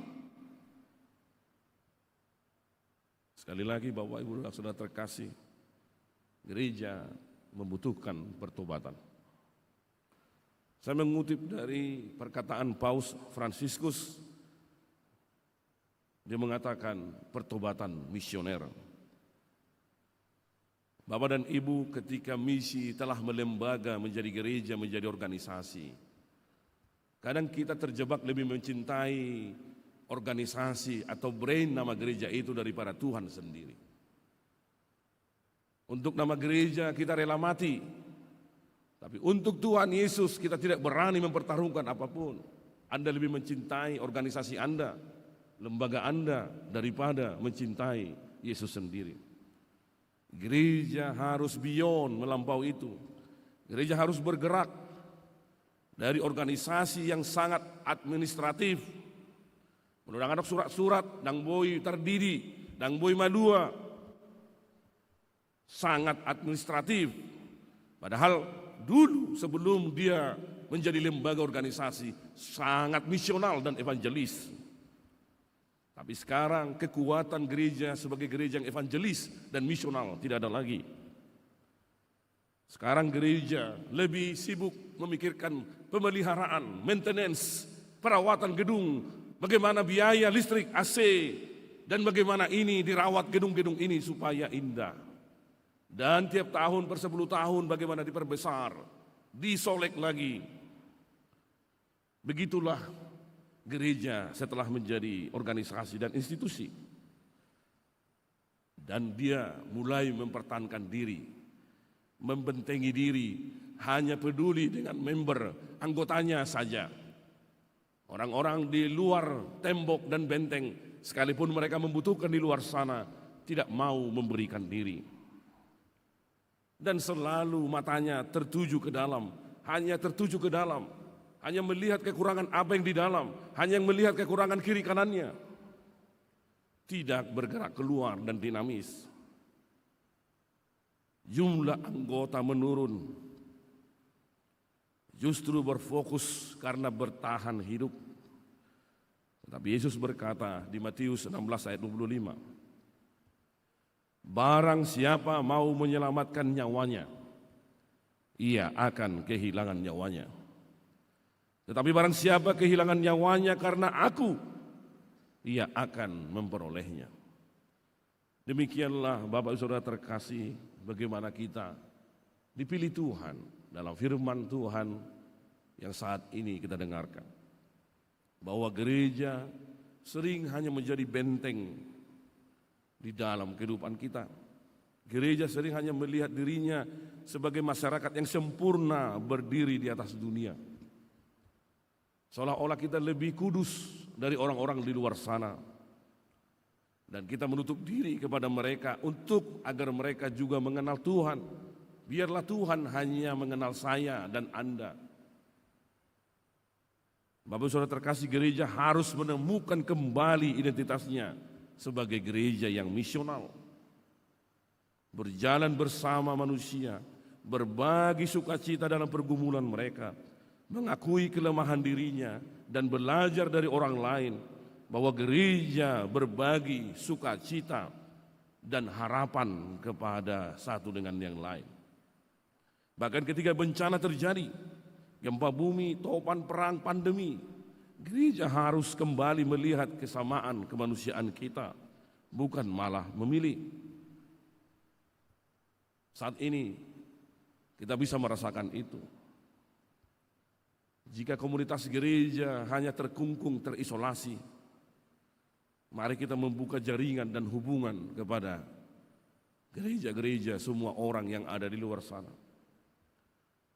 Sekali lagi Bapak Ibu Saudara terkasih, gereja membutuhkan pertobatan. Saya mengutip dari perkataan Paus Fransiskus. Dia mengatakan pertobatan misioner. Bapak dan Ibu, ketika misi telah melembaga menjadi gereja, menjadi organisasi, kadang kita terjebak lebih mencintai organisasi atau brand nama gereja itu daripada Tuhan sendiri. Untuk nama gereja kita rela mati, tapi untuk Tuhan Yesus kita tidak berani mempertaruhkan apapun. Anda lebih mencintai organisasi Anda, lembaga Anda, daripada mencintai Yesus sendiri. Gereja harus beyond, melampaui itu. Gereja harus bergerak dari organisasi yang sangat administratif, menurunkan surat-surat, dang boy terdiri, dang boy madua, sangat administratif. Padahal dulu sebelum dia menjadi lembaga organisasi sangat misional dan evangelis. Tapi sekarang kekuatan gereja sebagai gereja yang evangelis dan misional tidak ada lagi. Sekarang gereja lebih sibuk memikirkan pemeliharaan, maintenance, perawatan gedung, bagaimana biaya listrik AC, dan bagaimana ini dirawat gedung-gedung ini supaya indah. Dan tiap tahun per 10 tahun bagaimana diperbesar, disolek lagi. Begitulah gereja setelah menjadi organisasi dan institusi. Dan dia mulai mempertahankan diri, membentengi diri, hanya peduli dengan member, anggotanya saja. Orang-orang di luar tembok dan benteng, sekalipun mereka membutuhkan di luar sana, tidak mau memberikan diri. Dan selalu matanya tertuju ke dalam, hanya tertuju ke dalam, hanya melihat kekurangan apa yang di dalam, hanya melihat kekurangan kiri kanannya. Tidak bergerak keluar dan dinamis. Jumlah anggota menurun, justru berfokus karena bertahan hidup. Tetapi Yesus berkata di Matius 16 ayat 25, barang siapa mau menyelamatkan nyawanya, ia akan kehilangan nyawanya. Tetapi barang siapa kehilangan nyawanya karena aku, ia akan memperolehnya. Demikianlah Bapak Saudara terkasih, bagaimana kita dipilih Tuhan dalam firman Tuhan yang saat ini kita dengarkan. Bahwa gereja sering hanya menjadi benteng di dalam kehidupan kita. Gereja sering hanya melihat dirinya sebagai masyarakat yang sempurna berdiri di atas dunia. Seolah-olah kita lebih kudus dari orang-orang di luar sana. Dan kita menutup diri kepada mereka untuk agar mereka juga mengenal Tuhan. Biarlah Tuhan hanya mengenal saya dan Anda. Bapak Saudara terkasih, gereja harus menemukan kembali identitasnya sebagai gereja yang misional, berjalan bersama manusia, berbagi sukacita dalam pergumulan mereka, mengakui kelemahan dirinya, dan belajar dari orang lain bahwa gereja berbagi sukacita dan harapan kepada satu dengan yang lain. Bahkan ketika bencana terjadi, gempa bumi, topan, perang, pandemi, gereja harus kembali melihat kesamaan kemanusiaan kita, bukan malah memilih. Saat ini kita bisa merasakan itu. Jika komunitas gereja hanya terkungkung, terisolasi, mari kita membuka jaringan dan hubungan kepada gereja-gereja semua orang yang ada di luar sana.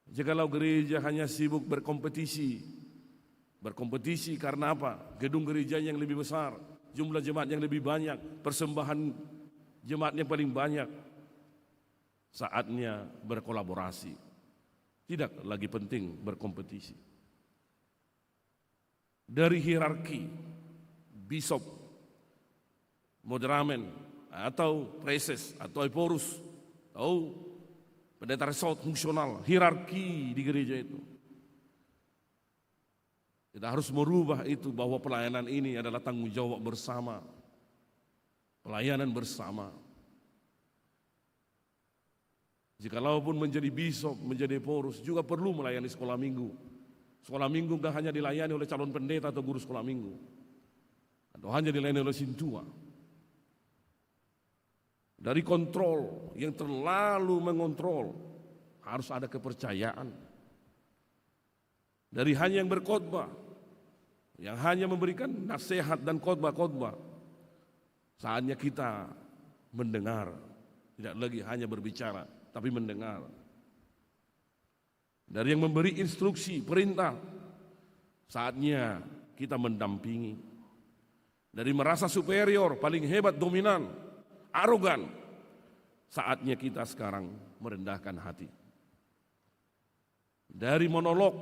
Jikalau gereja hanya sibuk berkompetisi karena apa? Gedung gereja yang lebih besar, jumlah jemaat yang lebih banyak, persembahan jemaat yang paling banyak. Saatnya berkolaborasi, tidak lagi penting berkompetisi. Dari hierarki, bisop, moderamen, atau preses, atau eporus, atau pendeta resort fungsional, hierarki di gereja itu. Kita harus merubah itu, bahwa pelayanan ini adalah tanggung jawab bersama. Pelayanan bersama. Jikalaupun menjadi bishop, menjadi porus, juga perlu melayani sekolah minggu. Sekolah minggu tidak hanya dilayani oleh calon pendeta atau guru sekolah minggu, atau hanya dilayani oleh sintua. Dari kontrol yang terlalu mengontrol, harus ada kepercayaan. Dari hanya yang berkhotbah, yang hanya memberikan nasihat dan khotbah-khotbah, saatnya kita mendengar, tidak lagi hanya berbicara, tapi mendengar. Dari yang memberi instruksi, perintah, saatnya kita mendampingi. Dari merasa superior, paling hebat, dominan, arogan, saatnya kita sekarang merendahkan hati. Dari monolog,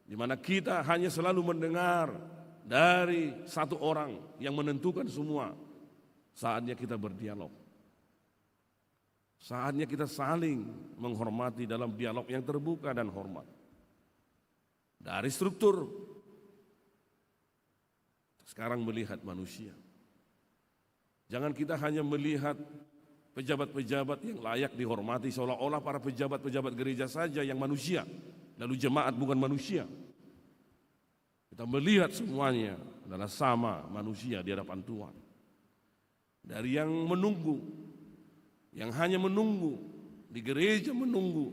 di mana kita hanya selalu mendengar dari satu orang yang menentukan semua, saatnya kita berdialog. Saatnya kita saling menghormati dalam dialog yang terbuka dan hormat. Dari struktur, sekarang melihat manusia. Jangan kita hanya melihat pejabat-pejabat yang layak dihormati, seolah-olah para pejabat-pejabat gereja saja yang manusia, lalu jemaat bukan manusia. Kita melihat semuanya adalah sama manusia di hadapan Tuhan. Dari yang menunggu, yang hanya menunggu, di gereja menunggu,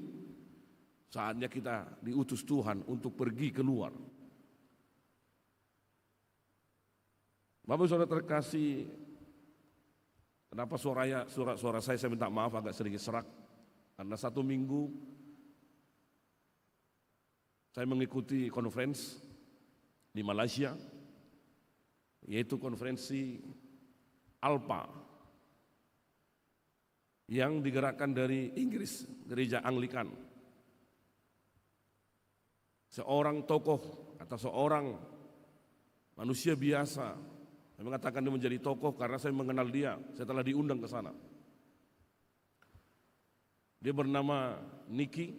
saatnya kita diutus Tuhan untuk pergi keluar. Bapak Saudara terkasih, kenapa suara saya minta maaf agak sedikit serak, karena 1 minggu saya mengikuti konferensi di Malaysia, yaitu konferensi ALPA, yang digerakkan dari Inggris, gereja Anglikan. Seorang tokoh atau seorang manusia biasa, saya mengatakan dia menjadi tokoh karena saya mengenal dia, saya telah diundang ke sana. Dia bernama Nicky.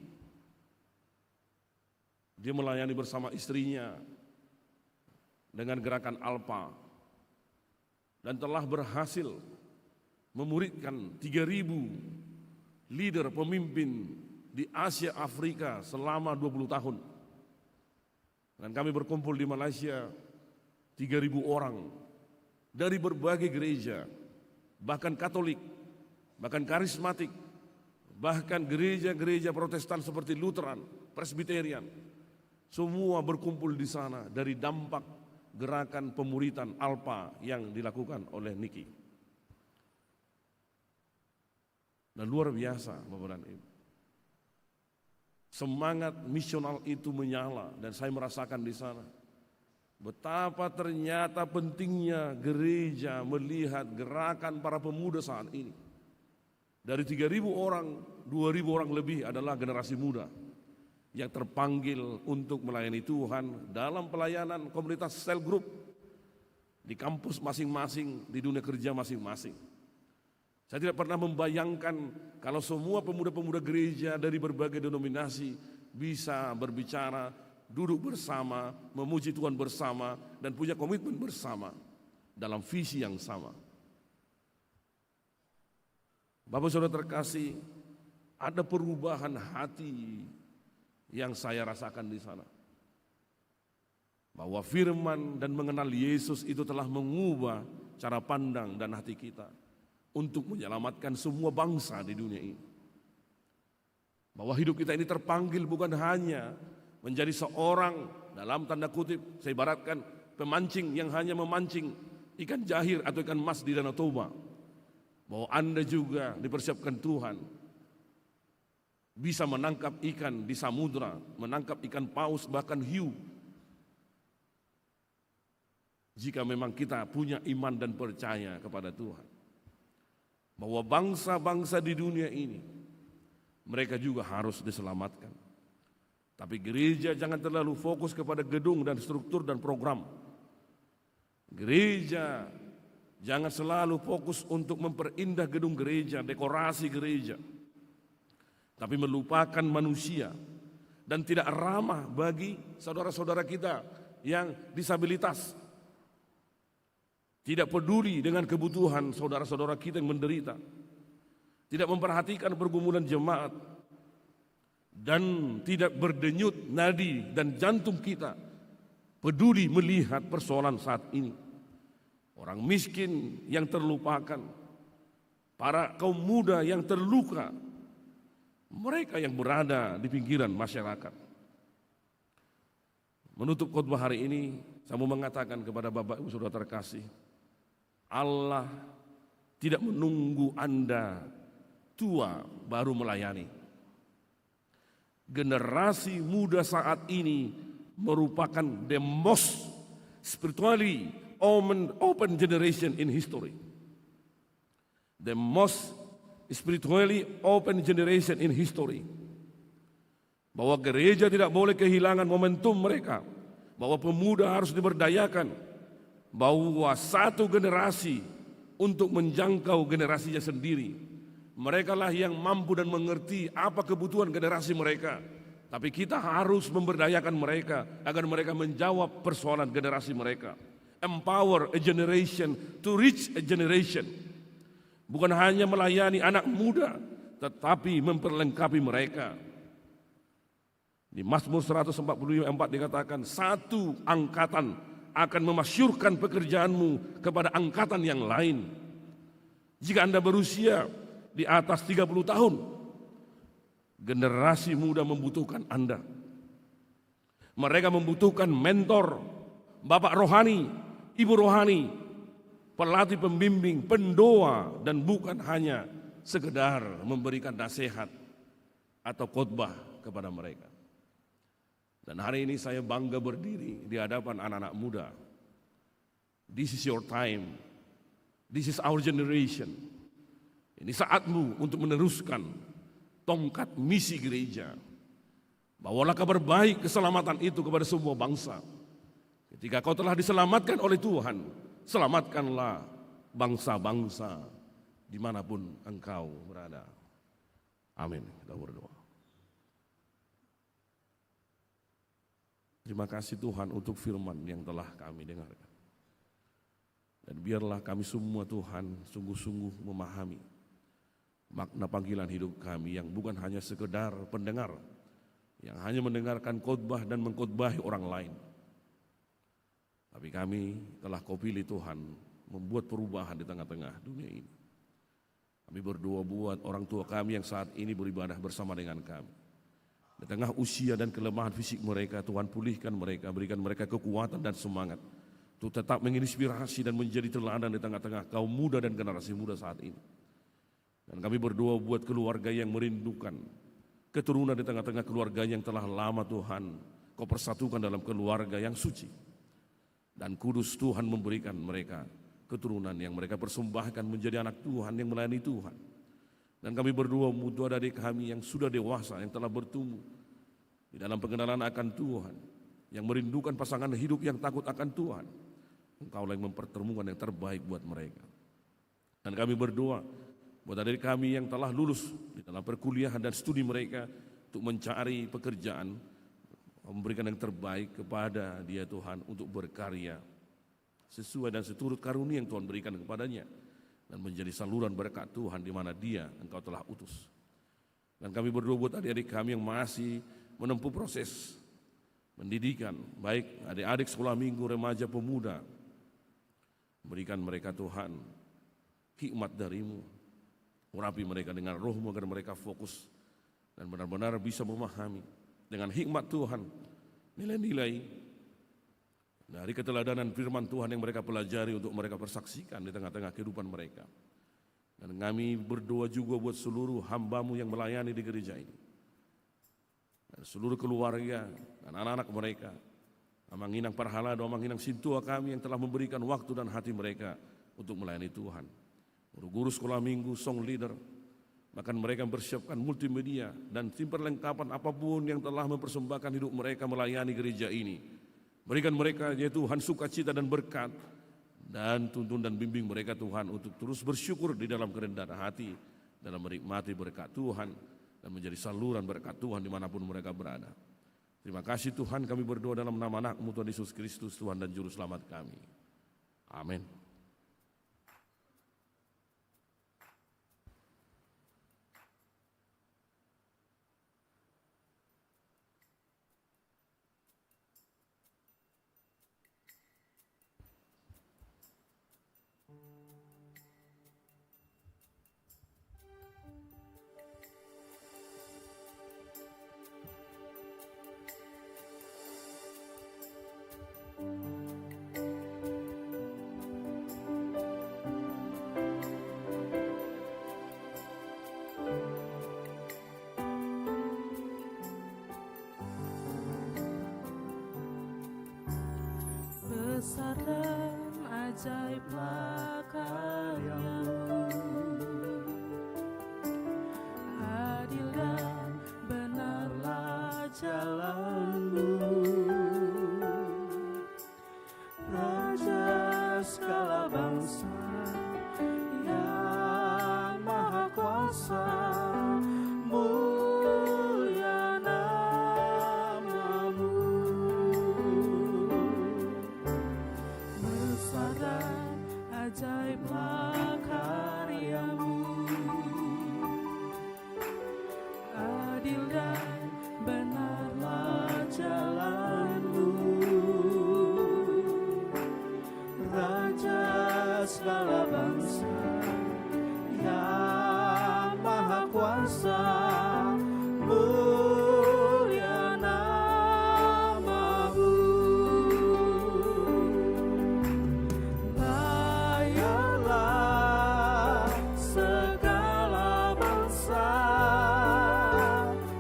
Dia melayani bersama istrinya dengan gerakan ALPA dan telah berhasil memuridkan 3.000 leader pemimpin di Asia Afrika selama 20 tahun. Dan kami berkumpul di Malaysia 3.000 orang dari berbagai gereja, bahkan Katolik, bahkan karismatik, bahkan gereja-gereja Protestan seperti Lutheran, Presbyterian, semua berkumpul di sana dari dampak gerakan pemuritan ALPA yang dilakukan oleh Nicky. Dan luar biasa Bapak dan Ibu. Semangat misional itu menyala dan saya merasakan di sana. Betapa ternyata pentingnya gereja melihat gerakan para pemuda saat ini. Dari 3.000 orang, 2.000 orang lebih adalah generasi muda yang terpanggil untuk melayani Tuhan dalam pelayanan komunitas cell group di kampus masing-masing, di dunia kerja masing-masing. Saya tidak pernah membayangkan kalau semua pemuda-pemuda gereja dari berbagai denominasi bisa berbicara, duduk bersama, memuji Tuhan bersama, dan punya komitmen bersama dalam visi yang sama. Bapak Saudara terkasih, ada perubahan hati yang saya rasakan di sana. Bahwa firman dan mengenal Yesus itu telah mengubah cara pandang dan hati kita untuk menyelamatkan semua bangsa di dunia ini. Bahwa hidup kita ini terpanggil bukan hanya menjadi seorang, dalam tanda kutip, saya ibaratkan pemancing yang hanya memancing ikan jahir atau ikan mas di Danau Toba. Bahwa Anda juga dipersiapkan Tuhan bisa menangkap ikan di samudra, menangkap ikan paus, bahkan hiu. Jika memang kita punya iman dan percaya kepada Tuhan. Bahwa bangsa-bangsa di dunia ini, mereka juga harus diselamatkan. Tapi gereja jangan terlalu fokus kepada gedung dan struktur dan program. Gereja jangan selalu fokus untuk memperindah gedung gereja, dekorasi gereja. tapi melupakan manusia dan tidak ramah bagi saudara-saudara kita yang disabilitas. Tidak peduli dengan kebutuhan saudara-saudara kita yang menderita. Tidak memperhatikan pergumulan jemaat. Dan tidak berdenyut nadi dan jantung kita peduli melihat persoalan saat ini. Orang miskin yang terlupakan, para kaum muda yang terluka, mereka yang berada di pinggiran masyarakat. Menutup khotbah hari ini, saya mau mengatakan kepada Bapak Ibu Saudara terkasih, Allah tidak menunggu Anda tua baru melayani. Generasi muda saat ini merupakan the most spiritually open generation in history. The most spiritually open generation in history. Bahwa gereja tidak boleh kehilangan momentum mereka. Bahwa pemuda harus diberdayakan. Bahwa satu generasi untuk menjangkau generasinya sendiri. Mereka lah yang mampu dan mengerti apa kebutuhan generasi mereka. Tapi kita harus memberdayakan mereka agar mereka menjawab persoalan generasi mereka. Empower a generation to reach a generation. Bukan hanya melayani anak muda, tetapi memperlengkapi mereka. Di Mazmur 145:4 dikatakan, satu angkatan akan memasyurkan pekerjaanmu kepada angkatan yang lain. Jika Anda berusia di atas 30 tahun, generasi muda membutuhkan Anda. Mereka membutuhkan mentor, bapak rohani, ibu rohani, pelatih pembimbing, pendoa, dan bukan hanya sekedar memberikan nasihat atau khotbah kepada mereka. Dan hari ini saya bangga berdiri di hadapan anak-anak muda. This is your time. This is our generation. Ini saatmu untuk meneruskan tongkat misi gereja. Bawalah kabar baik keselamatan itu kepada semua bangsa. Ketika kau telah diselamatkan oleh Tuhan, selamatkanlah bangsa-bangsa dimanapun engkau berada. Amin. Kita berdoa. Terima kasih Tuhan untuk firman yang telah kami dengarkan. Dan biarlah kami semua Tuhan sungguh-sungguh memahami makna panggilan hidup kami yang bukan hanya sekedar pendengar, yang hanya mendengarkan khotbah dan mengkhotbahi orang lain. Tapi kami telah Kau pilih Tuhan membuat perubahan di tengah-tengah dunia ini. Kami berdoa buat orang tua kami yang saat ini beribadah bersama dengan kami. Di tengah usia dan kelemahan fisik mereka, Tuhan pulihkan mereka, berikan mereka kekuatan dan semangat untuk tetap menginspirasi dan menjadi teladan di tengah-tengah kaum muda dan generasi muda saat ini. Dan kami berdoa buat keluarga yang merindukan keturunan di tengah-tengah keluarga yang telah lama Tuhan Kau persatukan dalam keluarga yang suci dan kudus. Tuhan memberikan mereka keturunan yang mereka persembahkan menjadi anak Tuhan yang melayani Tuhan. Dan kami berdoa untuk adik kami yang sudah dewasa, yang telah bertumbuh di dalam pengenalan akan Tuhan, yang merindukan pasangan hidup yang takut akan Tuhan. Engkaulah yang mempertemukan yang terbaik buat mereka. Dan kami berdoa buat adik kami yang telah lulus di dalam perkuliahan dan studi mereka untuk mencari pekerjaan, memberikan yang terbaik kepada dia Tuhan untuk berkarya sesuai dan seturut karunia yang Tuhan berikan kepadanya dan menjadi saluran berkat Tuhan di mana dia Engkau telah utus. Dan kami berdoa buat adik-adik kami yang masih menempuh proses pendidikan, baik adik-adik sekolah minggu, remaja, pemuda, berikan mereka Tuhan hikmat dari-Mu. Urapi mereka dengan roh-Mu agar mereka fokus dan benar-benar bisa memahami dengan hikmat Tuhan nilai-nilai dari keteladanan firman Tuhan yang mereka pelajari untuk mereka persaksikan di tengah-tengah kehidupan mereka. Dan kami berdoa juga buat seluruh hamba-Mu yang melayani di gereja ini. Dan seluruh keluarga dan anak-anak mereka. Amanginang Parhalado, Amanginang Sintua kami yang telah memberikan waktu dan hati mereka untuk melayani Tuhan. Guru-guru sekolah minggu, song leader, bahkan mereka mempersiapkan multimedia dan tim perlengkapan apapun yang telah mempersembahkan hidup mereka melayani gereja ini. Berikan mereka ya Tuhan sukacita dan berkat dan tuntun dan bimbing mereka Tuhan untuk terus bersyukur di dalam kerendahan hati dalam menikmati berkat Tuhan dan menjadi saluran berkat Tuhan dimanapun mereka berada. Terima kasih Tuhan, kami berdoa dalam nama anak-Mu Tuhan Yesus Kristus, Tuhan dan Juru Selamat kami. Amin. Besar dan ajaiblah karya-Mu, adil dan benarlah jalan-Mu, Raja segala bangsa yang maha kuasa, mulia nama-Mu. Besar dan ajaiblah karya-Mu, adil dan benarlah jalan-Mu, Raja segala bangsa yang maha kuasa, mulia nama-Mu. Layaklah segala bangsa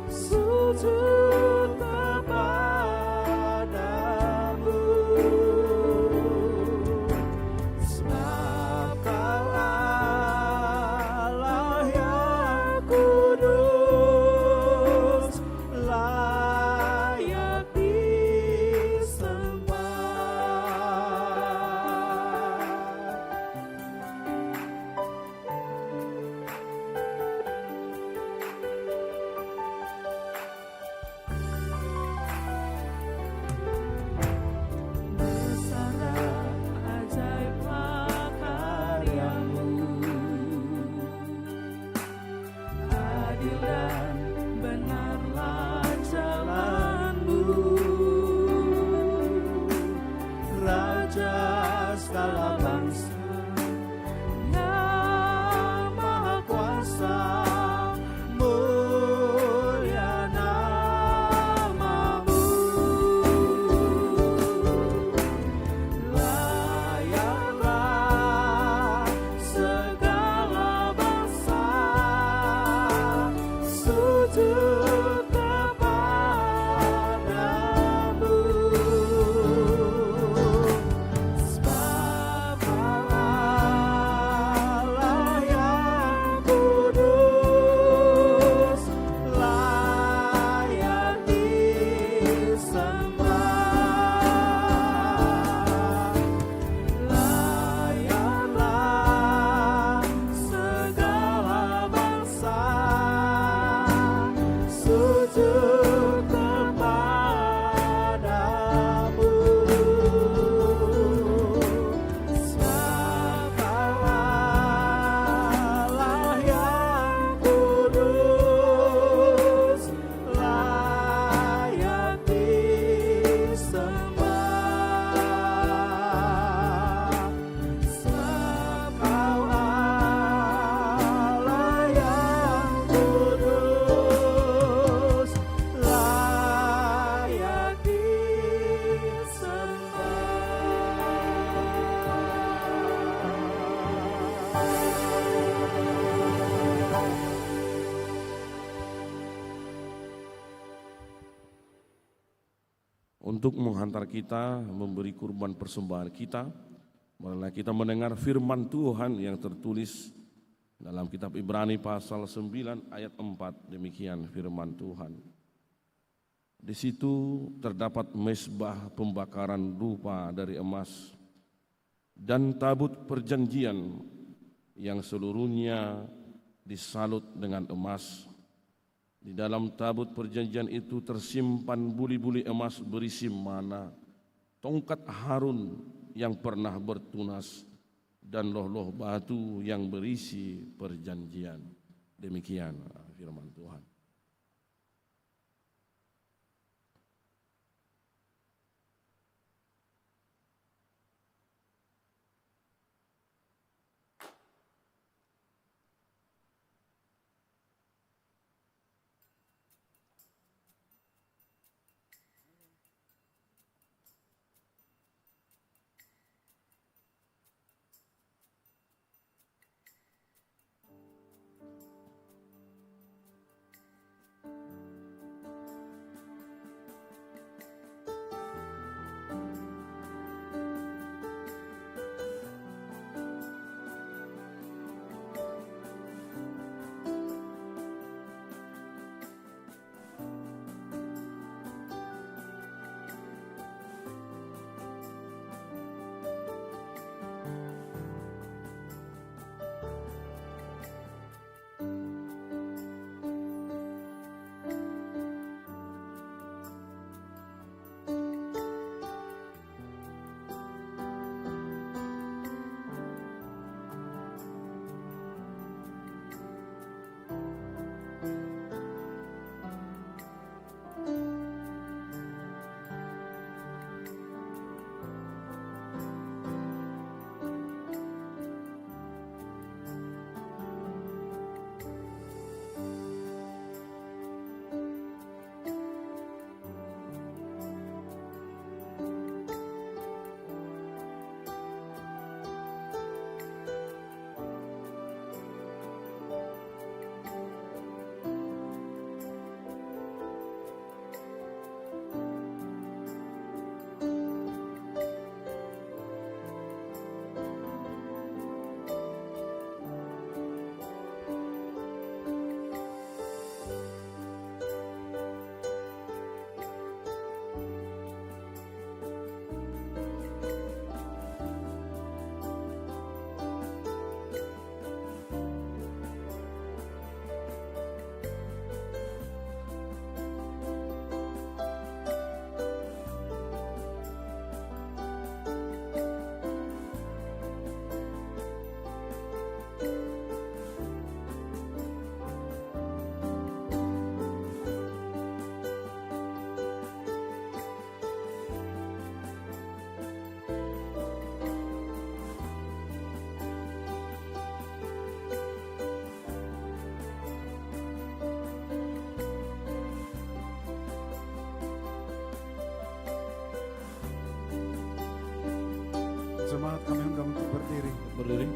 sujud kepadamu, sebab Kau Allah yang kudus, layak disembah. Besar dan ajaiblah karya-Mu, adil dan benarlah jalan-Mu, Raja segala bangsa yang maha kuasa, mulia nama-Mu. Layaklah segala bangsa sujud kepadamu, sebab Allah yang kudus, layak disembah. Layaklah segala bangsa sujud kepadamu, sebab Allah yang kudus, layak disembah. Sebab Allah yang kudus, layak disembah. Untuk menghantar kita memberi kurban persembahan kita, marilah kita mendengar firman Tuhan yang tertulis dalam kitab Ibrani pasal 9 ayat 4. Demikian firman Tuhan. Di situ terdapat mezbah pembakaran rupa dari emas dan tabut perjanjian yang seluruhnya disalut dengan emas. Di dalam tabut perjanjian itu tersimpan buli-buli emas berisi mana, tongkat Harun yang pernah bertunas, dan loh-loh batu yang berisi perjanjian. Demikian firman Tuhan. Jemaat kami undang untuk berdiri. Berdiri.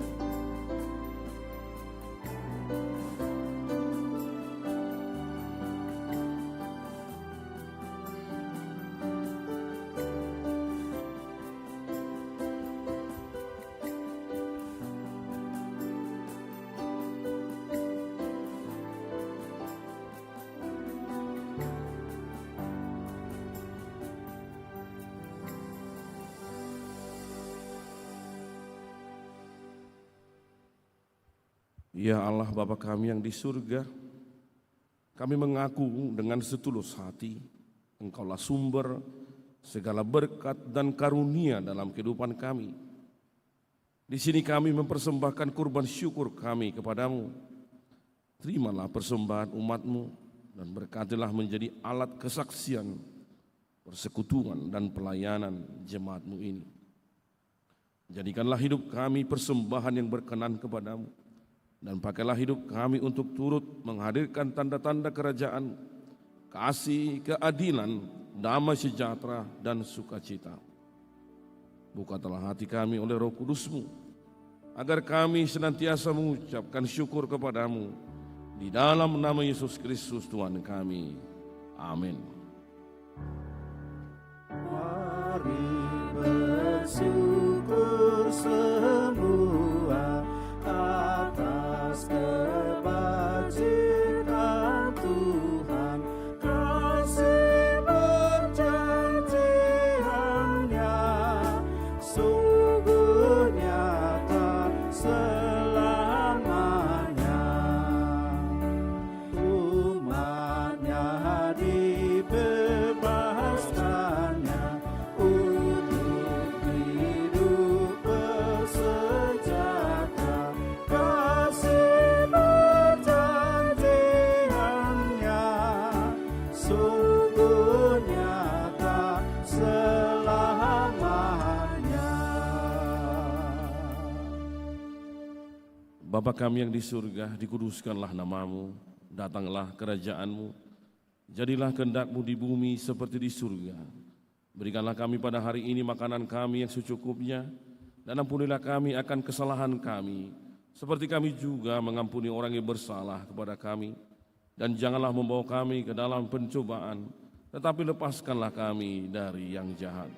Ya Allah Bapa kami yang di surga, kami mengaku dengan setulus hati, Engkaulah sumber segala berkat dan karunia dalam kehidupan kami. Di sini kami mempersembahkan kurban syukur kami kepadamu. Terimalah persembahan umat-Mu dan berkatilah menjadi alat kesaksian, persekutuan dan pelayanan jemaat-Mu ini. Jadikanlah hidup kami persembahan yang berkenan kepadamu. Dan pakailah hidup kami untuk turut menghadirkan tanda-tanda kerajaan, kasih, keadilan, damai sejahtera, dan sukacita. Bukalah hati kami oleh Roh Kudus-Mu, agar kami senantiasa mengucapkan syukur kepadamu, di dalam nama Yesus Kristus Tuhan kami. Amin. Mari bersyukur semua atas kebajikan Tuhan, kasih perjanjiannya sungguh nyata selamanya. Umat Bapa kami yang di surga, dikuduskanlah namamu, datanglah kerajaanmu, jadilah kehendak-mu di bumi seperti di surga. Berikanlah kami pada hari ini makanan kami yang secukupnya, dan ampunilah kami akan kesalahan kami, seperti kami juga mengampuni orang yang bersalah kepada kami. Dan janganlah membawa kami ke dalam pencobaan, tetapi lepaskanlah kami dari yang jahat.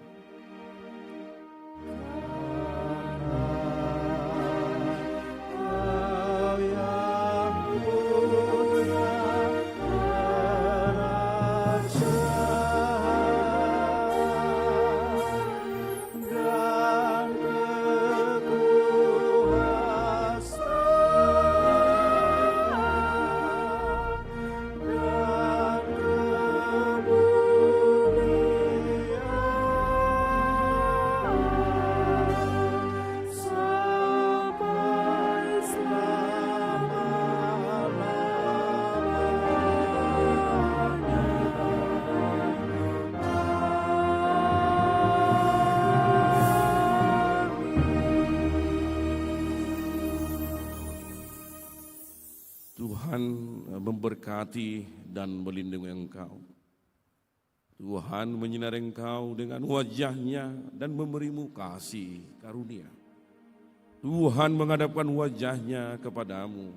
Tuhan memberkati dan melindungi engkau. Tuhan menyinari engkau dengan wajah-Nya dan memberimu kasih karunia. Tuhan menghadapkan wajah-Nya kepadamu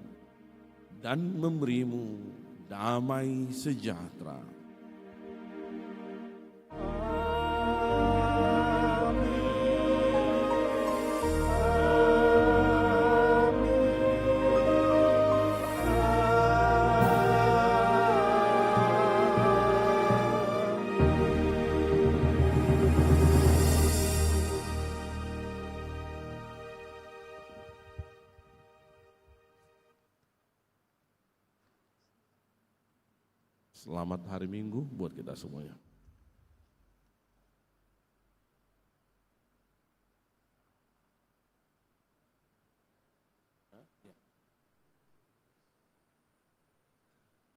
dan memberimu damai sejahtera. Selamat hari Minggu buat kita semuanya.